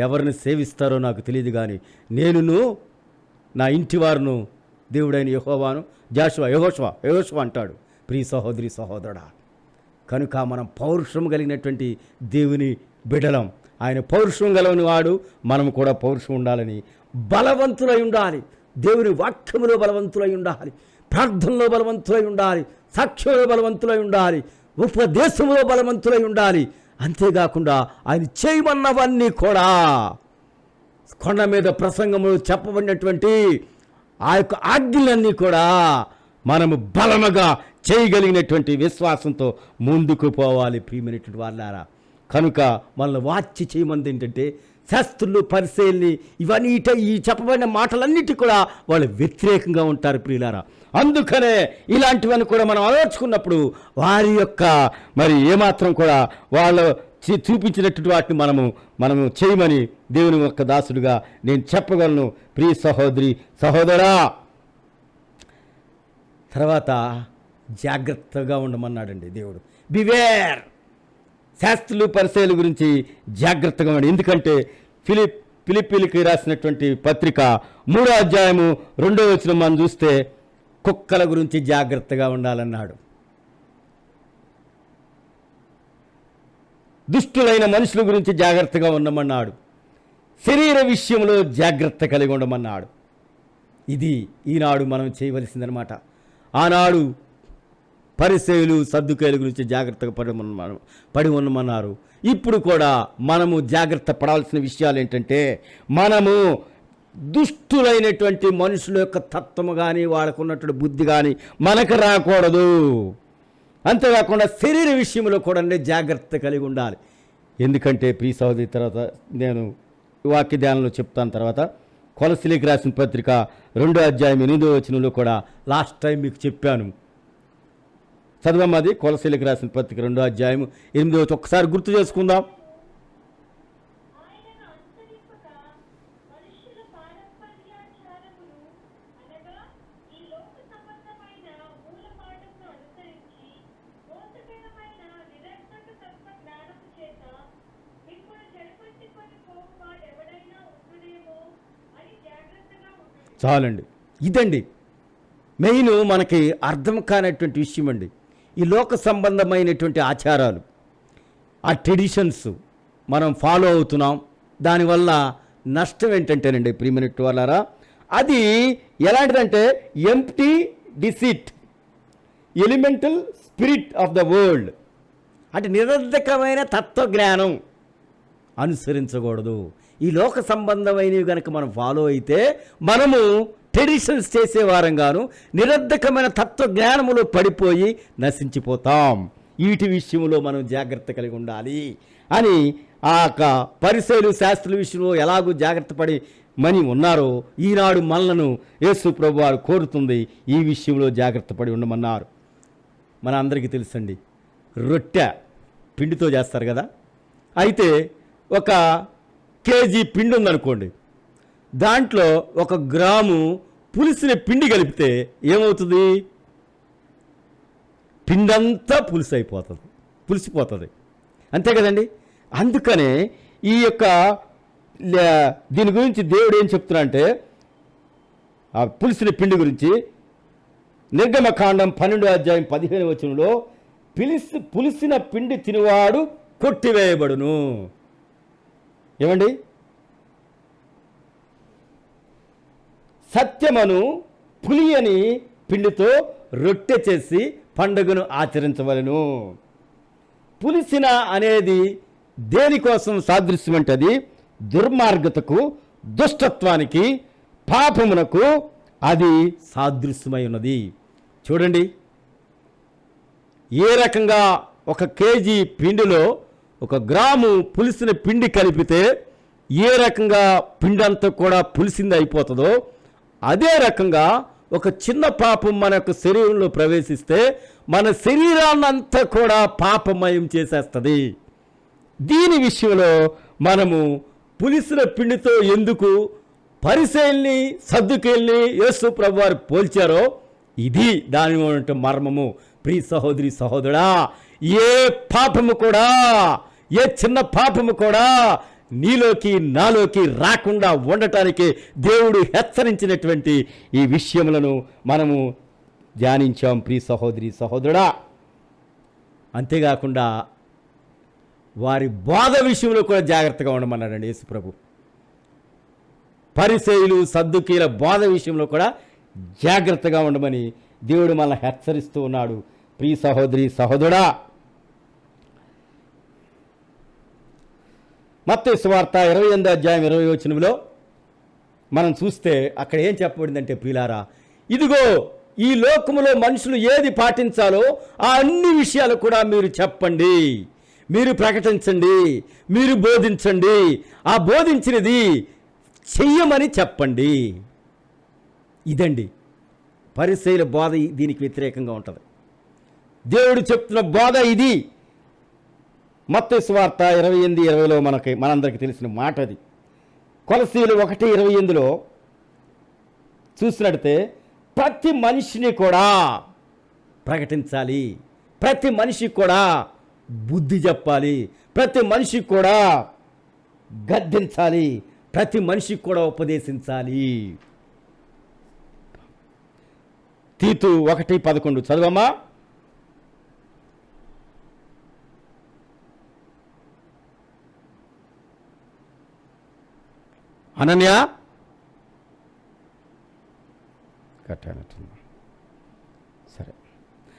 A: ఎవరిని సేవిస్తారో నాకు తెలియదు, కానీ నా ఇంటి వారును దేవుడైన యెహోవాను, యెహోషువ అంటాడు. ప్రియ సహోదరి సహోదరుడా, కనుక మనం పౌరుషం కలిగినటువంటి దేవుని బిడ్డలం. ఆయన పౌరుషం గలవని వాడు, మనం కూడా పౌరుషం ఉండాలని బలవంతులై ఉండాలి. దేవుని వాక్యములో బలవంతులై ఉండాలి, ప్రార్థనలో బలవంతులై ఉండాలి, సాక్ష్యంలో బలవంతులై ఉండాలి, ఉపదేశంలో బలవంతులై ఉండాలి. అంతేకాకుండా ఆయన చేయమన్నవన్నీ కూడా, కొండ మీద ప్రసంగములు చెప్పబడినటువంటి ఆ యొక్క ఆజ్ఞలన్నీ కూడా మనము బలముగా చేయగలిగినటువంటి విశ్వాసంతో ముందుకు పోవాలి. ప్రియమైనటువంటి వాళ్ళారా, కనుక మనల్ని వాచ్ చేయమంది ఏంటంటే శాస్త్రులు పరిసయ్యుల్ని ఇవన్నీ ఈ చెప్పబడిన మాటలన్నిటి కూడా వాళ్ళు వ్యతిరేకంగా ఉంటారు ప్రియులారా. అందుకనే ఇలాంటివన్నీ కూడా మనం అలవర్చుకున్నప్పుడు వారి యొక్క మరి ఏమాత్రం కూడా వాళ్ళు చూపించినటువంటి వాటిని మనము చేయమని దేవుని యొక్క దాసుడుగా నేను చెప్పగలను ప్రియ సహోదరి సహోదరా. తర్వాత జాగ్రత్తగా ఉండమన్నాడండి దేవుడు. బివేర్, శాస్త్రులు పరిసయ్యుల గురించి జాగ్రత్తగా ఉండండి. ఎందుకంటే ఫిలిప్పీలకి రాసినటువంటి పత్రిక 3వ అధ్యాయము 2వ వచనం మనం చూస్తే కుక్కల గురించి జాగ్రత్తగా ఉండాలన్నాడు. దుష్టులైన మనుషుల గురించి జాగ్రత్తగా ఉండమన్నాడు. శరీర విషయంలో జాగ్రత్త కలిగి ఉండమన్నాడు. ఇది ఈనాడు మనం చేయవలసిందనమాట. ఆనాడు పరిసయ్యులు సద్దుకాయల గురించి జాగ్రత్తగా పడి ఉండమన్నారు. ఇప్పుడు కూడా మనము జాగ్రత్త పడాల్సిన విషయాలు ఏంటంటే, మనము దుష్టులైనటువంటి మనుషుల యొక్క తత్వము కానీ వాళ్ళకు ఉన్నటువంటి బుద్ధి కానీ మనకు రాకూడదు. అంతేకాకుండా శరీర విషయంలో కూడా జాగ్రత్త కలిగి ఉండాలి. ఎందుకంటే ప్రియ సహోదరి, తర్వాత నేను వాక్య ధ్యానంలో చెప్తాను. తర్వాత కొలసీలకు రాసిన పత్రిక 2వ అధ్యాయం 8వ వచనంలో కూడా లాస్ట్ టైం మీకు చెప్పాను. చదవమ్మది కొలసీలకు రాసిన పత్రిక 2వ అధ్యాయం 8వ వచనం ఒక్కసారి గుర్తు చేసుకుందాం. చాలండి, ఇదండి మెయిన్ మనకి అర్థం కానటువంటి విషయం అండి. ఈ లోక సంబంధమైనటువంటి ఆచారాలు, ఆ ట్రెడిషన్స్ మనం ఫాలో అవుతున్నాం. దానివల్ల నష్టం ఏంటంటేనండి ప్రియమైనటువంటి వాళ్ళారా, అది ఎలాంటిదంటే empty deceit, elemental spirit of the world. అంటే నిరర్ధకమైన తత్వజ్ఞానం అనుసరించకూడదు. ఈ లోక సంబంధమైనవి కనుక మనం ఫాలో అయితే మనము ట్రెడిషన్స్ చేసేవారంగాను నిరర్ధకమైన తత్వజ్ఞానములో పడిపోయి నశించిపోతాం. వీటి విషయంలో మనం జాగ్రత్త కలిగి ఉండాలి అని ఆ పరిసయ్యులు శాస్త్రుల విషయంలో ఎలాగూ జాగ్రత్త పడి మని ఉన్నారో ఈనాడు మనలను యేసు ప్రభు వారు కోరుతుంది ఈ విషయంలో జాగ్రత్త పడి ఉండమన్నారు. మన అందరికీ తెలుసండి, రొట్టె పిండితో చేస్తారు కదా. అయితే ఒక కేజీ పిండి ఉందనుకోండి, దాంట్లో 1 గ్రాము పులిసిన పిండి కలిపితే ఏమవుతుంది? పిండంతా పులిసిపోతుంది. అంతే కదండి. అందుకనే ఈ యొక్క దీని గురించి దేవుడు ఏం చెప్తున్నా అంటే, ఆ పులిసిన పిండి గురించి నిర్గమకాండం 12వ అధ్యాయం 15వ వచనంలో పులిసిన పిండి తినివాడు కొట్టివేయబడును. ఏమండి, సత్యమును పులియని పిండితో రొట్టె చేసి పండుగను ఆచరించవలెను. పులిసిన అనేది దేనికోసం సాదృశ్యం అంటే అది దుర్మార్గతకు, దుష్టత్వానికి, పాపమునకు అది సాదృశ్యమై ఉన్నది. చూడండి, ఏ రకంగా 1 కేజీ పిండిలో 1 గ్రాము పులిసిన పిండి కలిపితే ఏ రకంగా పిండి అంతా కూడా పులిసింది అయిపోతుందో, అదే రకంగా ఒక చిన్న పాపం మన యొక్క శరీరంలో ప్రవేశిస్తే మన శరీరాన్నంతా కూడా పాపమయం చేసేస్తుంది. దీని విషయంలో మనము పులిసిన పిండితో ఎందుకు పరిసయ్యుల్ని సద్దుకాయల్ని యేసు ప్రభు వారు పోల్చారో ఇది దాని మర్మము. ప్రియ సహోదరి సహోదరుడా, ఏ పాపము కూడా, ఏ చిన్న పాపము కూడా నీలోకి నాలోకి రాకుండా ఉండటానికి దేవుడు హెచ్చరించినటువంటి ఈ విషయములను మనము ధ్యానించాం ప్రియ సహోదరి సహోదరుడా. అంతేకాకుండా వారి బోధ విషయంలో కూడా జాగ్రత్తగా ఉండమన్నాడండి యేసు ప్రభు. పరిసయ్యులు సద్దుకీల బోధ విషయంలో కూడా జాగ్రత్తగా ఉండమని దేవుడు మనల్ని హెచ్చరిస్తూ ఉన్నాడు ప్రియ సహోదరి సహోదరుడా. మత్తయి సువార్త 28వ అధ్యాయం 20వ వచనంలో మనం చూస్తే అక్కడ ఏం చెప్పబడిందంటే, ప్రియులారా, ఇదిగో ఈ లోకములో మనుషులు ఏది పాటించాలో ఆ అన్ని విషయాలు కూడా మీరు చెప్పండి. మీరు ప్రకటించండి, మీరు బోధించండి, ఆ బోధించినది చెయ్యమని చెప్పండి. ఇదండి పరిసయ్యుల బోధ. దీనికి వ్యతిరేకంగా ఉంటుంది. దేవుడు చెప్తున్న బోధ ఇది. మత్తయి సువార్త 28:20లో మనందరికీ తెలిసిన మాట అది. కొలసీలు 1:28లో చూసినట్టే ప్రతి మనిషిని కూడా ప్రకటించాలి, ప్రతి మనిషికి కూడా బుద్ధి చెప్పాలి, ప్రతి మనిషికి కూడా గద్దించాలి, ప్రతి మనిషికి కూడా ఉపదేశించాలి. తీతు 1:11 చదవమ్మా. అనన్య కట్టానట్టు. సరే,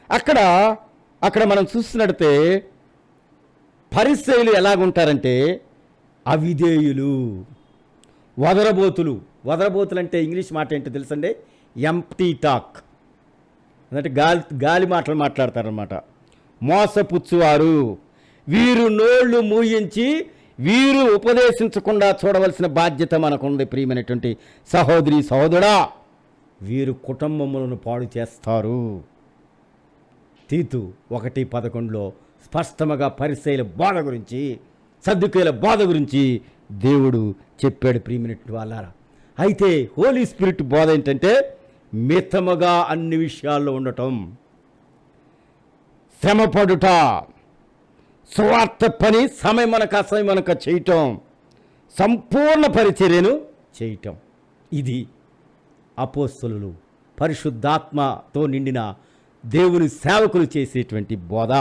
A: అక్కడ మనం చూస్తున్నట్టే పరిసయ్యులు ఎలాగుంటారంటే అవిధేయులు, వదరబోతులు. వదరబోతులు అంటే ఇంగ్లీష్ మాట ఏంటో తెలుసండి? ఎంప్టీ టాక్, అంటే గాలి మాటలు మాట్లాడతారనమాట. మోసపుచ్చువారు, వీరు నోళ్ళు మూయించి వీరు ఉపదేశించకుండా చూడవలసిన బాధ్యత మనకుంది. ప్రియమైనటువంటి సహోదరి సహోదరుడా, వీరు కుటుంబములను పాడు చేస్తారు. తీతు 1:11లో స్పష్టంగా పరిసయ్యుల బోధ గురించి, సద్దుకయ్యుల బోధ గురించి దేవుడు చెప్పాడు. ప్రియమైనటువంటి వాళ్ళారా, అయితే హోలీ స్పిరిట్ బోధ ఏంటంటే మితముగా అన్ని విషయాల్లో ఉండటం, శ్రమపడుట, స్వార్థ పని సమయమనక అసమయమనక చేయటం, సంపూర్ణ పరిచర్యను చేయటం. ఇది అపోస్తలులు పరిశుద్ధాత్మతో నిండిన దేవుని సేవకులు చేసేటువంటి బోధ.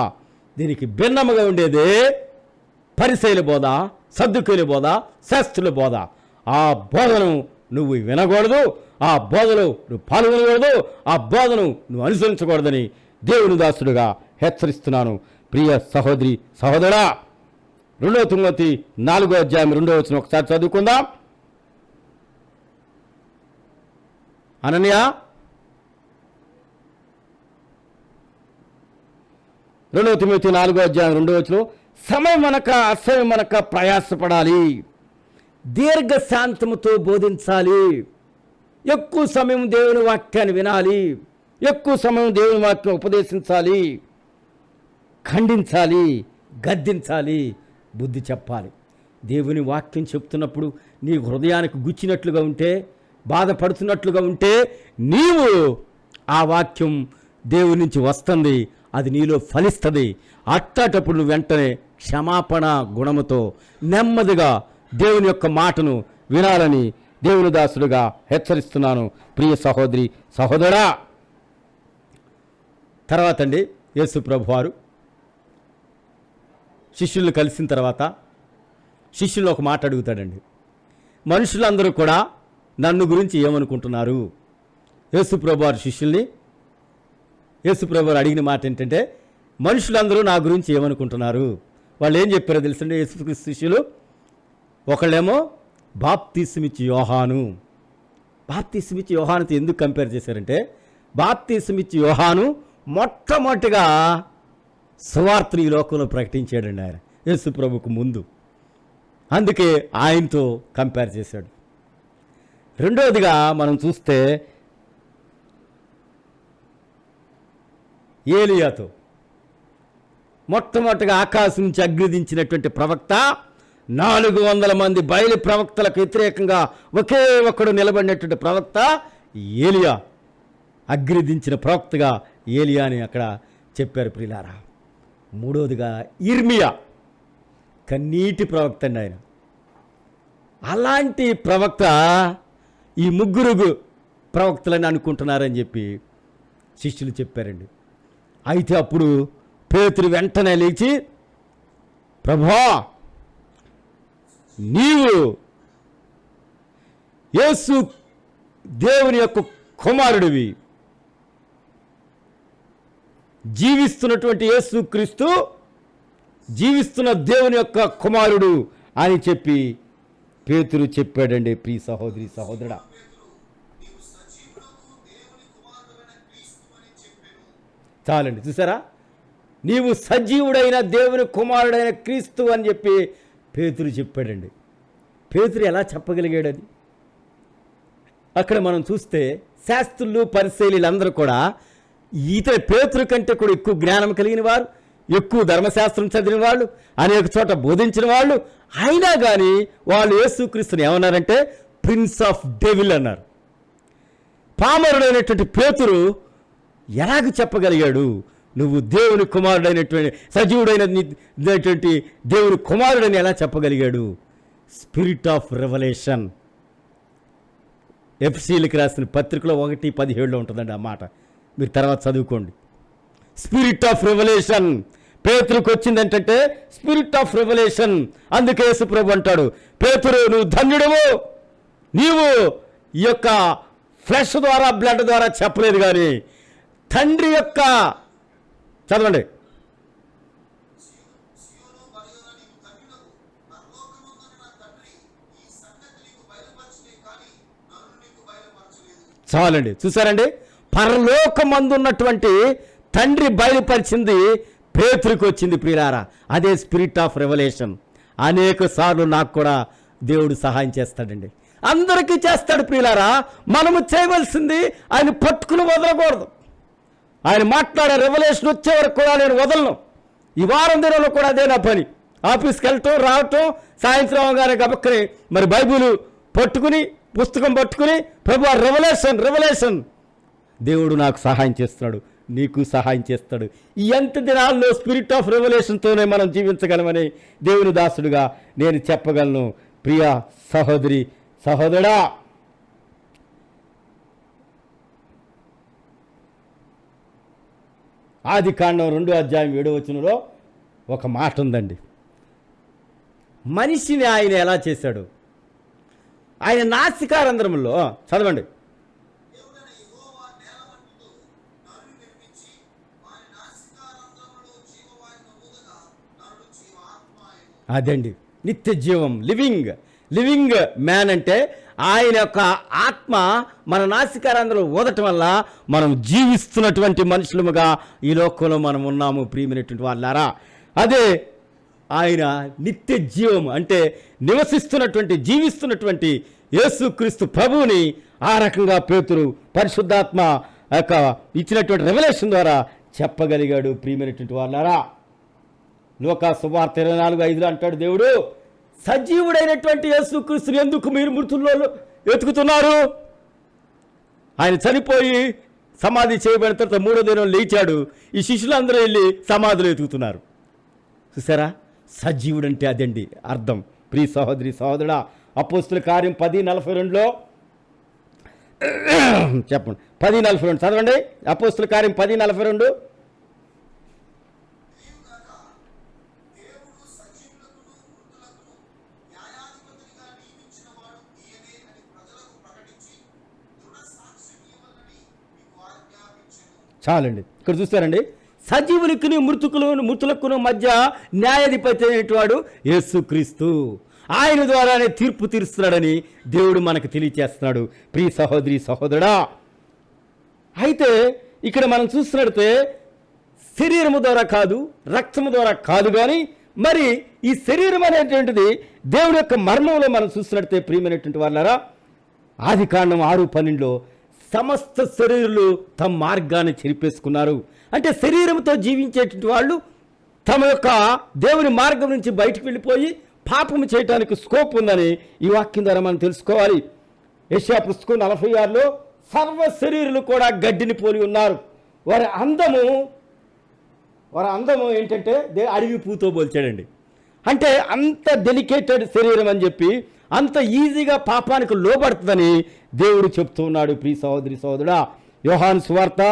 A: దీనికి భిన్నముగా ఉండేదే పరిసయ్యుల బోధ, సద్దుకయ్యుల బోధ, శాస్త్రుల బోధ. ఆ బోధను నువ్వు వినకూడదు, ఆ బోధలో నువ్వు పాల్గొనకూడదు, ఆ బోధను నువ్వు అనుసరించకూడదని దేవుని దాసుడుగా హెచ్చరిస్తున్నాను. ప్రియ సహోదరి సహోదరా, 2 తిమోతి 4:2 ఒకసారి చదువుకుందాం. అనన్య, 2 తిమోతి 4:2 సమయమనక అసమయమనక ప్రయాసపడాలి, దీర్ఘశాంతముతో బోధించాలి, ఎక్కువ సమయం దేవుని వాక్యాన్ని వినాలి, ఎక్కువ సమయం దేవుని వాక్యం ఉపదేశించాలి, ఖండించాలి, గద్దించాలి, బుద్ధి చెప్పాలి. దేవుని వాక్యం చెప్తున్నప్పుడు నీ హృదయానికి గుచ్చినట్లుగా ఉంటే, బాధపడుతున్నట్లుగా ఉంటే, నీవు ఆ వాక్యం దేవుని నుంచి వస్తుంది, అది నీలో ఫలిస్తుంది. అట్టేటప్పుడు నువ్వు వెంటనే క్షమాపణ గుణముతో నెమ్మదిగా దేవుని యొక్క మాటను వినాలని దేవుని దాసుడుగా హెచ్చరిస్తున్నాను. ప్రియ సహోదరి సహోదరా, తర్వాత అండి యేసు ప్రభువారు శిష్యులను కలిసిన తర్వాత శిష్యులు ఒక మాట అడుగుతాడండి. మనుషులందరూ కూడా నన్ను గురించి ఏమనుకుంటున్నారు? యేసు ప్రభువారు శిష్యుల్ని, యేసు ప్రభువారు అడిగిన మాట ఏంటంటే, మనుషులందరూ నా గురించి ఏమనుకుంటున్నారు? వాళ్ళు ఏం చెప్పారో తెలుసండి యేసుక్రీస్తు శిష్యులు? ఒకళ్ళేమో బాప్తీసమిచ్చి యోహాను. బాప్తీసమిచ్చి యోహానుతో ఎందుకు కంపేర్ చేశారంటే, బాప్తీసమిచ్చి యోహాను మొట్టమొదటిగా సువార్తను ఈ లోకంలో ప్రకటించాడండి ఆయన, యేసు ప్రభుకు ముందు. అందుకే ఆయనతో కంపేర్ చేశాడు. రెండవదిగా మనం చూస్తే ఏలియాతో, మొట్టమొదటిగా ఆకాశం నుంచి అగ్నిదించినటువంటి ప్రవక్త, 400 మంది బయలు ప్రవక్తలకు వ్యతిరేకంగా ఒకే ఒక్కడు నిలబడినటువంటి ప్రవక్త ఏలియా. అగ్నిదించిన ప్రవక్తగా ఏలియా అని అక్కడ చెప్పారు ప్రియులారా. మూడవదిగా ఇర్మియా, కన్నీటి ప్రవక్త అండి ఆయన. అలాంటి ప్రవక్త ఈ ముగ్గురు ప్రవక్తలని అనుకుంటున్నారని చెప్పి శిష్యులు చెప్పారండి. అయితే అప్పుడు పేతురు వెంటనే లేచి, ప్రభువా, నీవు యేసు దేవుని యొక్క కుమారుడివి, జీవిస్తున్నటువంటి యేసు క్రీస్తు జీవిస్తున్న దేవుని యొక్క కుమారుడు అని చెప్పి పేతురు చెప్పాడండి. ప్రియ సహోదరి సహోదరుడా, చాలండి. చూసారా, నీవు సజీవుడైన దేవుని కుమారుడైన క్రీస్తు అని చెప్పి పేతురు చెప్పాడండి. పేతురు ఎలా చెప్పగలిగాడు అది? అక్కడ మనం చూస్తే శాస్త్రులు పరిశీలీలందరూ కూడా ఇతర పేతురు కంటే కూడా ఎక్కువ జ్ఞానం కలిగిన వారు, ఎక్కువ ధర్మశాస్త్రం చదివిన వాళ్ళు, అనేక చోట బోధించిన వాళ్ళు, అయినా కానీ వాళ్ళు యేసుక్రీస్తుని ఏమన్నారంటే ప్రిన్స్ ఆఫ్ డెవిల్ అన్నారు. పామరుడైనటువంటి పేతురు ఎలాగ చెప్పగలిగాడు నువ్వు దేవుని కుమారుడైనటువంటి సజీవుడైనటువంటి దేవుని కుమారుడని ఎలా చెప్పగలిగాడు? Spirit of revelation. ఎఫ్సీలకు రాసిన పత్రికలో 1:17 ఉంటుందండి ఆ మాట, మీరు తర్వాత చదువుకోండి. స్పిరిట్ ఆఫ్ రెవల్యూషన్ పేతురుకు వచ్చిందంటే స్పిరిట్ ఆఫ్ రెవల్యూషన్. అందుకే యేసుప్రభు అంటాడు, పేతురు నువ్వు ధన్యుడవు, నీవు ఈ యొక్క ఫ్లెష్ ద్వారా బ్లడ్ ద్వారా చెప్పలేదు కానీ తండ్రి యొక్క, చదవండి, చాలండి. చూసారండి, పరలోకమందున్నటువంటి తండ్రి బయలుపరిచింది పేతురుకు వచ్చింది ప్రియులారా. అదే స్పిరిట్ ఆఫ్ రెవల్యూషన్. అనేక సార్లు నాకు కూడా దేవుడు సహాయం చేస్తాడండి, అందరికీ చేస్తాడు ప్రియులారా. మనము చేయవలసింది ఆయన పట్టుకుని వదలకూడదు. ఆయన మాట్లాడే రెవల్యూషన్ వచ్చే వరకు కూడా నేను వదలను. ఈ వారం దినంలో కూడా అదే నా పని. ఆఫీస్కి వెళ్ళటం రావటం, సాయంత్రం అవగానే గబక్కని మరి బైబిల్ పట్టుకుని పుస్తకం పట్టుకుని ప్రభు రెవల్యూషన్ దేవుడు నాకు సహాయం చేస్తున్నాడు, నీకు సహాయం చేస్తాడు. ఈ ఎంత దినాల్లో స్పిరిట్ ఆఫ్ రెవల్యూషన్తోనే మనం జీవించగలమని దేవుని దాసుడుగా నేను చెప్పగలను. ప్రియ సహోదరి సహోదరా, ఆదికాండం 2:7 ఒక మాట ఉందండి. మనిషిని ఆయన ఎలా చేశాడు? ఆయన నాసికారంధ్రములో, చదవండి, అదండి నిత్య జీవం, లివింగ్ మ్యాన్ అంటే ఆయన యొక్క ఆత్మ మన నాసికారంధ్రలో ఊదటం వల్ల మనం జీవిస్తున్నటువంటి మనుషులముగా ఈ లోకంలో మనం ఉన్నాము ప్రియమైనటువంటి వాళ్ళారా. అదే ఆయన నిత్య జీవం అంటే నివసిస్తున్నటువంటి జీవిస్తున్నటువంటి యేసుక్రీస్తు ప్రభువుని ఆ రకంగా పేతురు పరిశుద్ధాత్మ యొక్క ఇచ్చినటువంటి రెవల్యూషన్ ద్వారా చెప్పగలిగాడు ప్రియమైనటువంటి వాళ్ళారా. లోకా సువార్త 24:5 అంటాడు దేవుడు, సజీవుడైనటువంటి యేసుక్రీస్తుని ఎందుకు మీరు మృతుల్లో వెతుకుతున్నారు? ఆయన చనిపోయి సమాధి చేయబడిన తర్వాత 3వ దినం లేచాడు. ఈ శిష్యులందరూ వెళ్ళి సమాధిలో వెతుకుతున్నారు. చూసారా, సజీవుడంటే అదండి అర్థం. ప్రియ సహోదరి సహోదరుడా, అపోస్తుల కార్యం 10:42 చెప్పండి, 10:42 చదవండి. అపోస్తుల కార్యం 10:42. చాలండి, ఇక్కడ చూస్తారండి, సజీవులకును మృతులకును మధ్య న్యాయాధిపతి అయినటువంటి యేసుక్రీస్తు, ఆయన ద్వారానే తీర్పు తీరుస్తున్నాడని దేవుడు మనకు తెలియచేస్తున్నాడు. ప్రియ సహోదరి సహోదరుడా, అయితే ఇక్కడ మనం చూస్తున్నట్టే శరీరము ద్వారా కాదు, రక్తము ద్వారా కాదు, కానీ మరి ఈ శరీరం అనేటువంటిది దేవుడి యొక్క మర్మంలో మనం చూస్తున్నట్టే ప్రియమైనటువంటి వాళ్ళారా. ఆదికాండం 6:12 సమస్త శరీరులు తమ మార్గాన్ని చెరిపేసుకున్నారు. అంటే శరీరంతో జీవించేటువంటి వాళ్ళు తమ యొక్క దేవుని మార్గం నుంచి బయటకు వెళ్ళిపోయి పాపము చేయడానికి స్కోప్ ఉందని ఈ వాక్యం ద్వారా మనం తెలుసుకోవాలి. యెషయా పుస్తకం 46లో సర్వ శరీరులు కూడా గడ్డిని పోలి ఉన్నారు. వారి అందము ఏంటంటే అడవి పూతో పోల్చాడండి. అంటే అంత డెలికేటెడ్ శరీరం అని చెప్పి అంత ఈజీగా పాపానికి లోబడుతుందని దేవుడు చెప్తూ ఉన్నాడు. ప్రియ సహోదరి సహోదరుడా, యోహాను సువార్త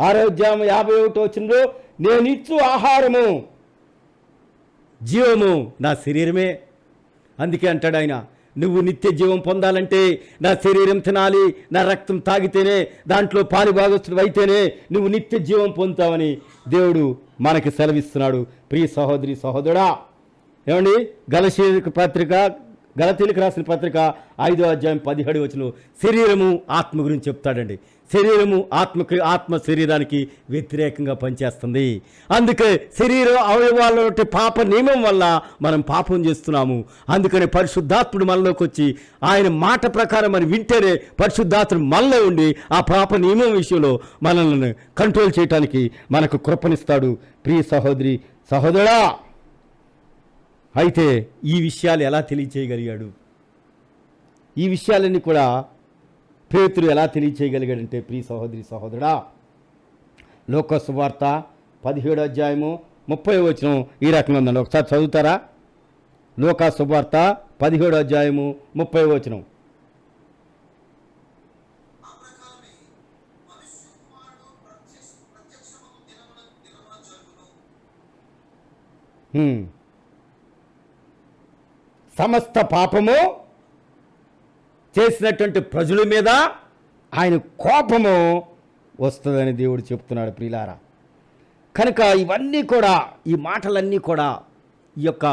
A: 6:51 నేను ఇచ్చు ఆహారము జీవము నా శరీరమే. అందుకే అంటాడు ఆయన, నువ్వు నిత్య జీవం పొందాలంటే నా శరీరం తినాలి, నా రక్తం తాగితేనే, దాంట్లో పాలు భాగస్తుడు అయితేనే నువ్వు నిత్య జీవం పొందుతావని దేవుడు మనకి సెలవిస్తున్నాడు. ప్రియ సహోదరి సహోదరుడా, ఏమండి, గలతీలకు రాసిన పత్రిక 5:17 శరీరము ఆత్మ గురించి చెప్తాడండి. శరీరము ఆత్మ శరీరానికి వ్యతిరేకంగా పనిచేస్తుంది. అందుకే శరీర అవయవాల పాప నియమం వల్ల మనం పాపం చేస్తున్నాము. అందుకని పరిశుద్ధాత్ముడు మనలోకి వచ్చి ఆయన మాట ప్రకారం మనం వింటేనే పరిశుద్ధాత్ముడు మనలో ఉండి ఆ పాప నియమం విషయంలో మనల్ని కంట్రోల్ చేయడానికి మనకు కృపనిస్తాడు. ప్రియ సహోదరి సహోదరా, అయితే ఈ విషయాలు ఎలా తెలియచేయగలిగాడు? ఈ విషయాలన్నీ కూడా పేతురు ఎలా తెలియచేయగలిగాడంటే, ప్రియ సహోదరి సహోదరా, లోక సువార్త 17వ అధ్యాయము 30వ వచనం ఈ రకంగా ఉందండి. ఒకసారి చదువుతారా? లోక సువార్త 17వ అధ్యాయము 30వ వచనం. సమస్త పాపము చేసినటువంటి ప్రజల మీద ఆయన కోపము వస్తుందని దేవుడు చెప్తున్నాడు. ప్రియులారా, కనుక ఇవన్నీ కూడా, ఈ మాటలన్నీ కూడా, ఈ యొక్క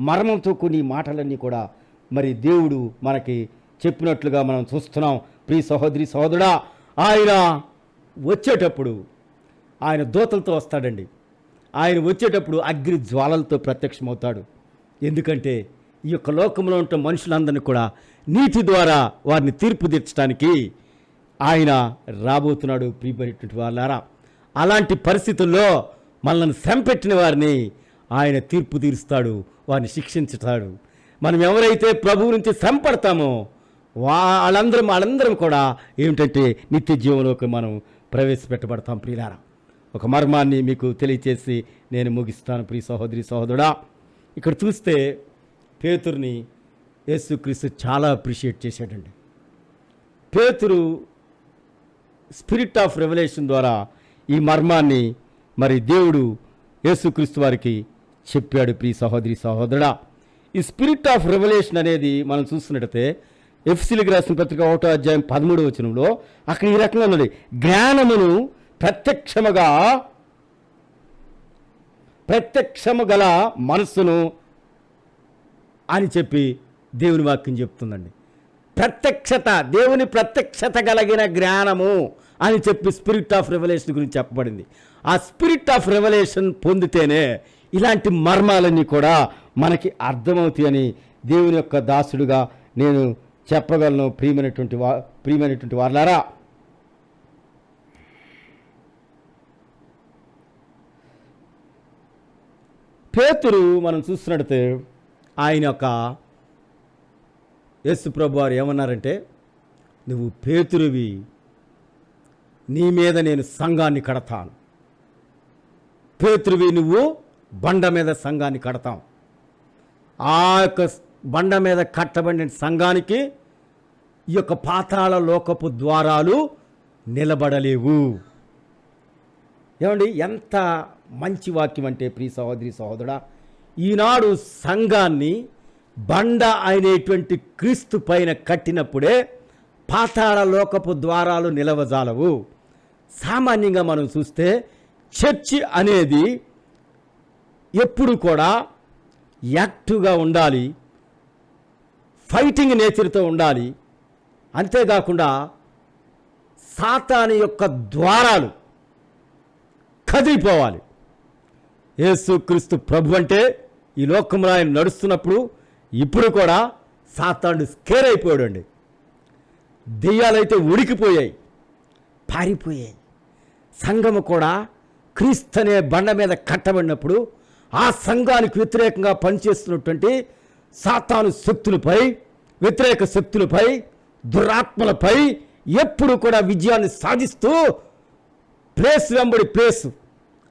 A: మర్మంతో కొన్ని మాటలన్నీ కూడా మరి దేవుడు మనకి చెప్పినట్లుగా మనం చూస్తున్నాం. ప్రియ సహోదరి సహోదరుడా, ఆయన వచ్చేటప్పుడు ఆయన దూతలతో వస్తాడండి. ఆయన వచ్చేటప్పుడు అగ్ని జ్వాలలతో ప్రత్యక్షమవుతాడు. ఎందుకంటే ఈ యొక్క లోకంలో ఉన్న మనుషులందరినీ కూడా నీతి ద్వారా వారిని తీర్పు తీర్చడానికి ఆయన రాబోతున్నాడు. ప్రియమైనటువంటి వాళ్ళారా, అలాంటి పరిస్థితుల్లో మనల్ని శ్రమపెట్టిన వారిని ఆయన తీర్పు తీరుస్తాడు, వారిని శిక్షించుతాడు. మనం ఎవరైతే ప్రభువు నుంచి శ్రమపడతామో వాళ్ళందరం కూడా ఏమిటంటే నిత్య జీవంలోకి మనం ప్రవేశపెట్టబడతాం. ప్రియులారా, ఒక మర్మాన్ని మీకు తెలియచేసి నేను ముగిస్తాను. ప్రియ సహోదరి సహోదరుడా, ఇక్కడ చూస్తే పేతురుని యేసుక్రీస్తు చాలా అప్రిషియేట్ చేశాడండి. పేతురు స్పిరిట్ ఆఫ్ రెవల్యూషన్ ద్వారా ఈ మర్మాన్ని మరి దేవుడు యేసుక్రీస్తు వారికి చెప్పాడు. ప్రియ సహోదరి సహోదరుడా, ఈ స్పిరిట్ ఆఫ్ రెవల్యూషన్ అనేది మనం చూస్తున్నట్టయితే ఎఫెసీయులకు రాసిన పత్రిక 1వ అధ్యాయం 13వ వచనంలో అక్కడ ఈ రకంగా ఉన్నది, జ్ఞానమును ప్రత్యక్షము గల మనస్సును అని చెప్పి దేవుని వాక్యం చెప్తుందండి. ప్రత్యక్షత, దేవుని ప్రత్యక్షత కలిగిన జ్ఞానము అని చెప్పి స్పిరిట్ ఆఫ్ రెవల్యూషన్ గురించి చెప్పబడింది. ఆ స్పిరిట్ ఆఫ్ రెవల్యూషన్ పొందితేనే ఇలాంటి మర్మాలన్నీ కూడా మనకి అర్థమవుతాయని దేవుని యొక్క దాసుడుగా నేను చెప్పగలను. ప్రియమైనటువంటి వాళ్ళారా, పేతురు మనం చూస్తున్నట్టే ఆయన యొక్క యేసు ప్రభు వారు ఏమన్నారంటే, నువ్వు పేతురువి, నీ మీద నేను సంఘాన్ని కడతాను. పేతురువి, నువ్వు బండ మీద సంఘాన్ని కడతాం. ఆ యొక్క బండ మీద కట్టబడిన సంఘానికి ఈ యొక్క పాతాళ లోకపు ద్వారాలు నిలబడలేవు. ఏమండి, ఎంత మంచి వాక్యం అంటే ప్రియ సహోదరి సహోదరుడా, ఈనాడు సంఘాన్ని బండ అనేటువంటి క్రీస్తు పైన కట్టినప్పుడే పాతాళ లోకపు ద్వారాలు నిలవజాలవు. సామాన్యంగా మనం చూస్తే చర్చి అనేది ఎప్పుడు కూడా యాక్టివ్గా ఉండాలి, ఫైటింగ్ నేచర్తో ఉండాలి. అంతేకాకుండా సాతాను యొక్క ద్వారాలు కదిలిపోవాలి. యేసుక్రీస్తు ప్రభు అంటే ఈ లోకంలో ఆయన నడుస్తున్నప్పుడు ఇప్పుడు కూడా సాతానుడు స్కేర్ అయిపోయాడు అండి. దెయ్యాలైతే ఉడికిపోయాయి, పారిపోయాయి. సంఘము కూడా క్రీస్తు అనే బండ మీద కట్టబడినప్పుడు ఆ సంఘానికి వ్యతిరేకంగా పనిచేస్తున్నటువంటి సాతాను శక్తులపై, వ్యతిరేక శక్తులపై, దురాత్మలపై ఎప్పుడు కూడా విజయాన్ని సాధిస్తూ ప్లేస్ వెంబడి ప్లేస్.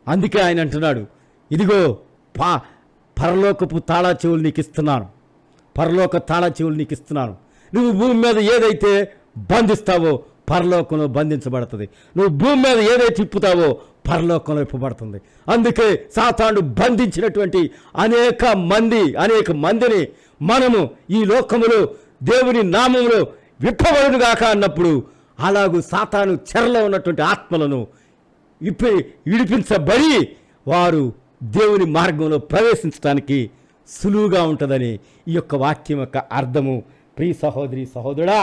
A: అందుకే ఆయన అంటున్నాడు, ఇదిగో పరలోకపు తాళా చెవులు నీకు ఇస్తున్నాను, పరలోక తాళా చెవులు నీకు ఇస్తున్నాను. నువ్వు భూమి మీద ఏదైతే బంధిస్తావో పరలోకంలో బంధించబడుతుంది, నువ్వు భూమి మీద ఏదైతే తిప్పుతావో పరలోకంలో ఇప్పబడుతుంది. అందుకే సాతానుడు బంధించినటువంటి అనేక మందిని మనము ఈ లోకములో దేవుని నామములో విప్పబడునుగాక అన్నప్పుడు, అలాగూ సాతాను చెరలో ఉన్నటువంటి ఆత్మలను విడిపించబడి వారు దేవుని మార్గంలో ప్రవేశించడానికి సులువుగా ఉంటుందని ఈ యొక్క వాక్యం యొక్క అర్థము. ప్రియ సహోదరి సహోదరుడా,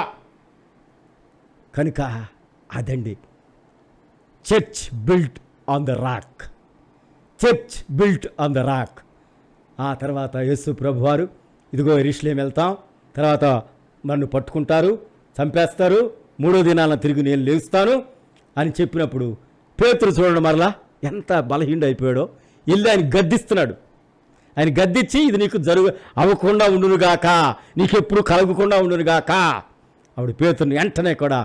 A: కనుక అదండి church built on the rock. Church built on the rock. ఆ తర్వాత యేసు ప్రభువారు ఇదిగో యెరూషలేము వెళ్తాం, తర్వాత నన్ను పట్టుకుంటారు, చంపేస్తారు, 3వ దినాన తిరిగి నేను లేస్తాను అని చెప్పినప్పుడు పేతురు చూడండి మరలా ఎంత బలహీనుడు అయిపోయాడో. వెళ్ళి ఆయన గద్దిస్తున్నాడు. ఆయన గద్దించి ఇది నీకు అవ్వకుండా ఉండునుగాక, నీకెప్పుడు కలగకుండా ఉండునుగాక. అప్పుడు పేతురుని వెంటనే కూడా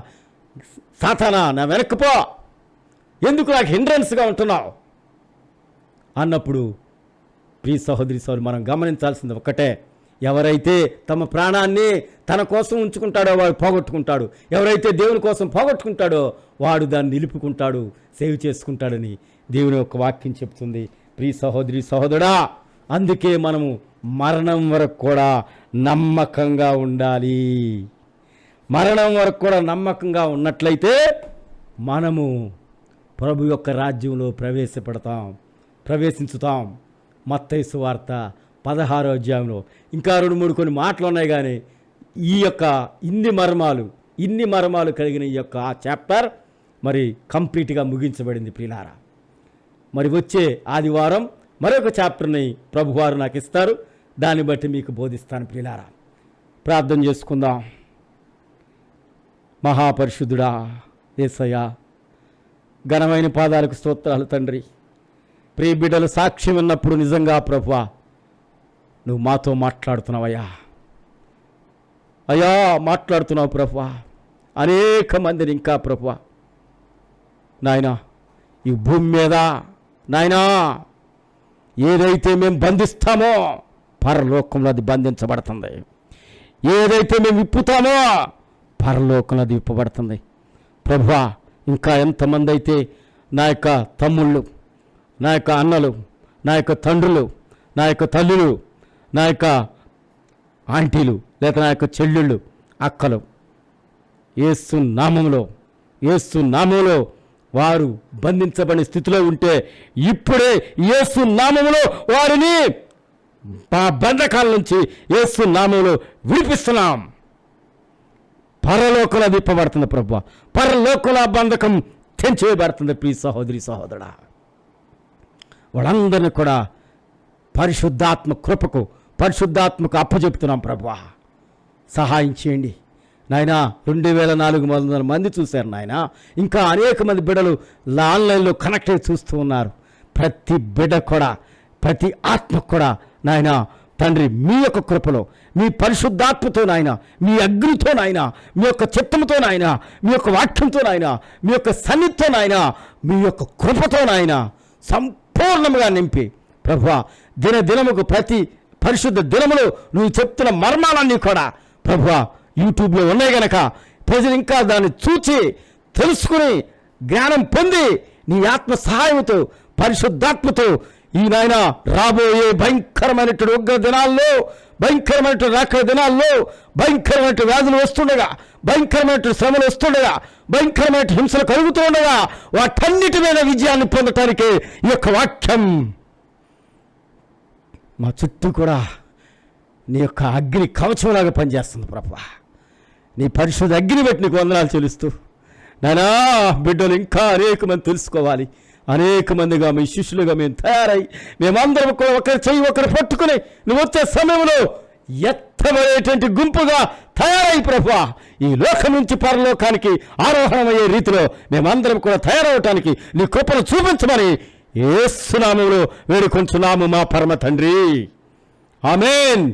A: సాతానా నా వెనక్కిపో, ఎందుకు నాకు హిండ్రెన్స్గా ఉంటున్నావు అన్నప్పుడు ప్రియ సహోదరి సోదరులు మనం గమనించాల్సింది ఒక్కటే, ఎవరైతే తమ ప్రాణాన్ని తన కోసం ఉంచుకుంటాడో వాడు పోగొట్టుకుంటాడు, ఎవరైతే దేవుని కోసం పోగొట్టుకుంటాడో వాడు దాన్ని నిలుపుకుంటాడు, సేవ్ చేసుకుంటాడని దేవుని యొక్క వాక్యం చెప్తుంది. ప్రియ సహోదరి సహోదరుడా, అందుకే మనము మరణం వరకు కూడా నమ్మకంగా ఉండాలి. మరణం వరకు కూడా నమ్మకంగా ఉన్నట్లయితే మనము ప్రభు యొక్క రాజ్యంలో ప్రవేశించుతాం. మత్తయి సువార్త 16వ అధ్యాయంలో ఇంకా 2-3 కొన్ని మాటలు ఉన్నాయి, కానీ ఈ యొక్క ఇన్ని మర్మాలు కలిగిన ఈ యొక్క ఆ చాప్టర్ మరి కంప్లీట్గా ముగించబడింది ప్రియులారా. మరి వచ్చే ఆదివారం మరొక చాప్టర్ని ప్రభువారు నాకు ఇస్తారు, దాన్ని బట్టి మీకు బోధిస్తాను ప్రియులారా. ప్రార్థన చేసుకుందాం. మహాపరిశుద్ధుడా యేసయ్యా, ఘనమైన పాదాలకు స్తోత్రాలు తండ్రి. ప్రియ బిడ్డలు సాక్ష్యం ఉన్నప్పుడు నిజంగా ప్రభువా నువ్వు మాతో మాట్లాడుతున్నావయ్యా. అయ్యా మాట్లాడుతున్నావు ప్రభువా, అనేక మందిని ఇంకా ప్రభువా నాయనా ఈ భూమి మీద నాయనా ఏదైతే మేము బంధిస్తామో పరలోకంలో అది బంధించబడుతుంది, ఏదైతే మేము విప్పుతామో పరలోకంలో అది విప్పబడుతుంది ప్రభువా. ఇంకా ఎంతమంది అయితే నా యొక్క తమ్ముళ్ళు, నా యొక్క అన్నలు, నా యొక్క తండ్రులు, నా యొక్క తల్లులు, నా యొక్క ఆంటీలు, లేక నా యొక్క చెల్లెళ్ళు, అక్కలు యేసు నామములో వారు బంధించబడిన స్థితిలో ఉంటే ఇప్పుడే యేసు నామములో వారిని ఆ బంధకాల నుంచి యేసు నామములో విడిపిస్తున్నాం. పరలోకంలో విప్పబడుతుంది ప్రభువా, పరలోకంలో బంధకం తెంచివేయబడుతుంది. ప్రియ సహోదరి సహోదరుడా, వాళ్ళందరినీ కూడా పరిశుద్ధాత్మకు అప్పచెప్తున్నాం ప్రభువా. సహాయం చేయండి నాయనా. 2400 మంది చూశారు నాయన, ఇంకా అనేక మంది బిడ్డలు ఆన్లైన్లో కనెక్ట్ అయ్యి చూస్తూ ఉన్నారు. ప్రతి బిడ్డ కూడా, ప్రతి ఆత్మకు కూడా నాయన తండ్రి మీ యొక్క కృపలో, మీ పరిశుద్ధాత్మతో నాయన, మీ అగ్నితో నాయన, మీ యొక్క చిత్తంతో నాయన, మీ యొక్క వాక్యంతో నాయన, మీ యొక్క సన్నిధితో నాయన, మీ యొక్క కృపతో నాయన సంపూర్ణంగా నింపి ప్రభువా దినముకు ప్రతి పరిశుద్ధ దినములో నువ్వు చెప్తున్న మర్మాలన్నీ కూడా ప్రభువా యూట్యూబ్లో ఉన్నాయి గనక ప్రజలు ఇంకా దాన్ని చూచి తెలుసుకుని జ్ఞానం పొంది నీ ఆత్మ సహాయంతో పరిశుద్ధాత్మతో ఈ నాయన రాబోయే భయంకరమైన ఉగ్ర దినాల్లో, భయంకరమైన రాకడ దినాల్లో, భయంకరమైన వ్యాధులు వస్తుండగా, భయంకరమైన శ్రమలు వస్తుండగా, భయంకరమైన హింసలు కలుగుతూ ఉండగా వాటన్నిటి మీద విజయాన్ని పొందటానికి ఈ యొక్క వాక్యం మా చుట్టూ కూడా నీ యొక్క అగ్ని కవచంలాగా పనిచేస్తుంది ప్రభువా. నీ పరిశుద్ధ అగ్ని పెట్టి నీకు వందనాలు చెల్లిస్తూ నానా బిడ్డలు ఇంకా అనేక మంది తెలుసుకోవాలి, అనేక మందిగా మీ శిష్యులుగా మేము తయారై మేమందరం కూడా ఒకరి చెయ్యి ఒకరు పట్టుకుని నువ్వు వచ్చే సమయంలో ఎత్తబడేటువంటి గుంపుగా తయారై ప్రభువా ఈ లోకం నుంచి పరలోకానికి ఆరోహణమయ్యే రీతిలో మేమందరం కూడా తయారవటానికి నీ కృపను చూపించమని యేసు నామములో వేడుకొంచున్నాము మా పరమ తండ్రి. ఆమేన్.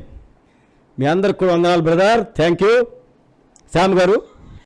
A: మీ అందరికి కూడా వందనాలు బ్రదర్. Thank you. శ్యామ్ గారు.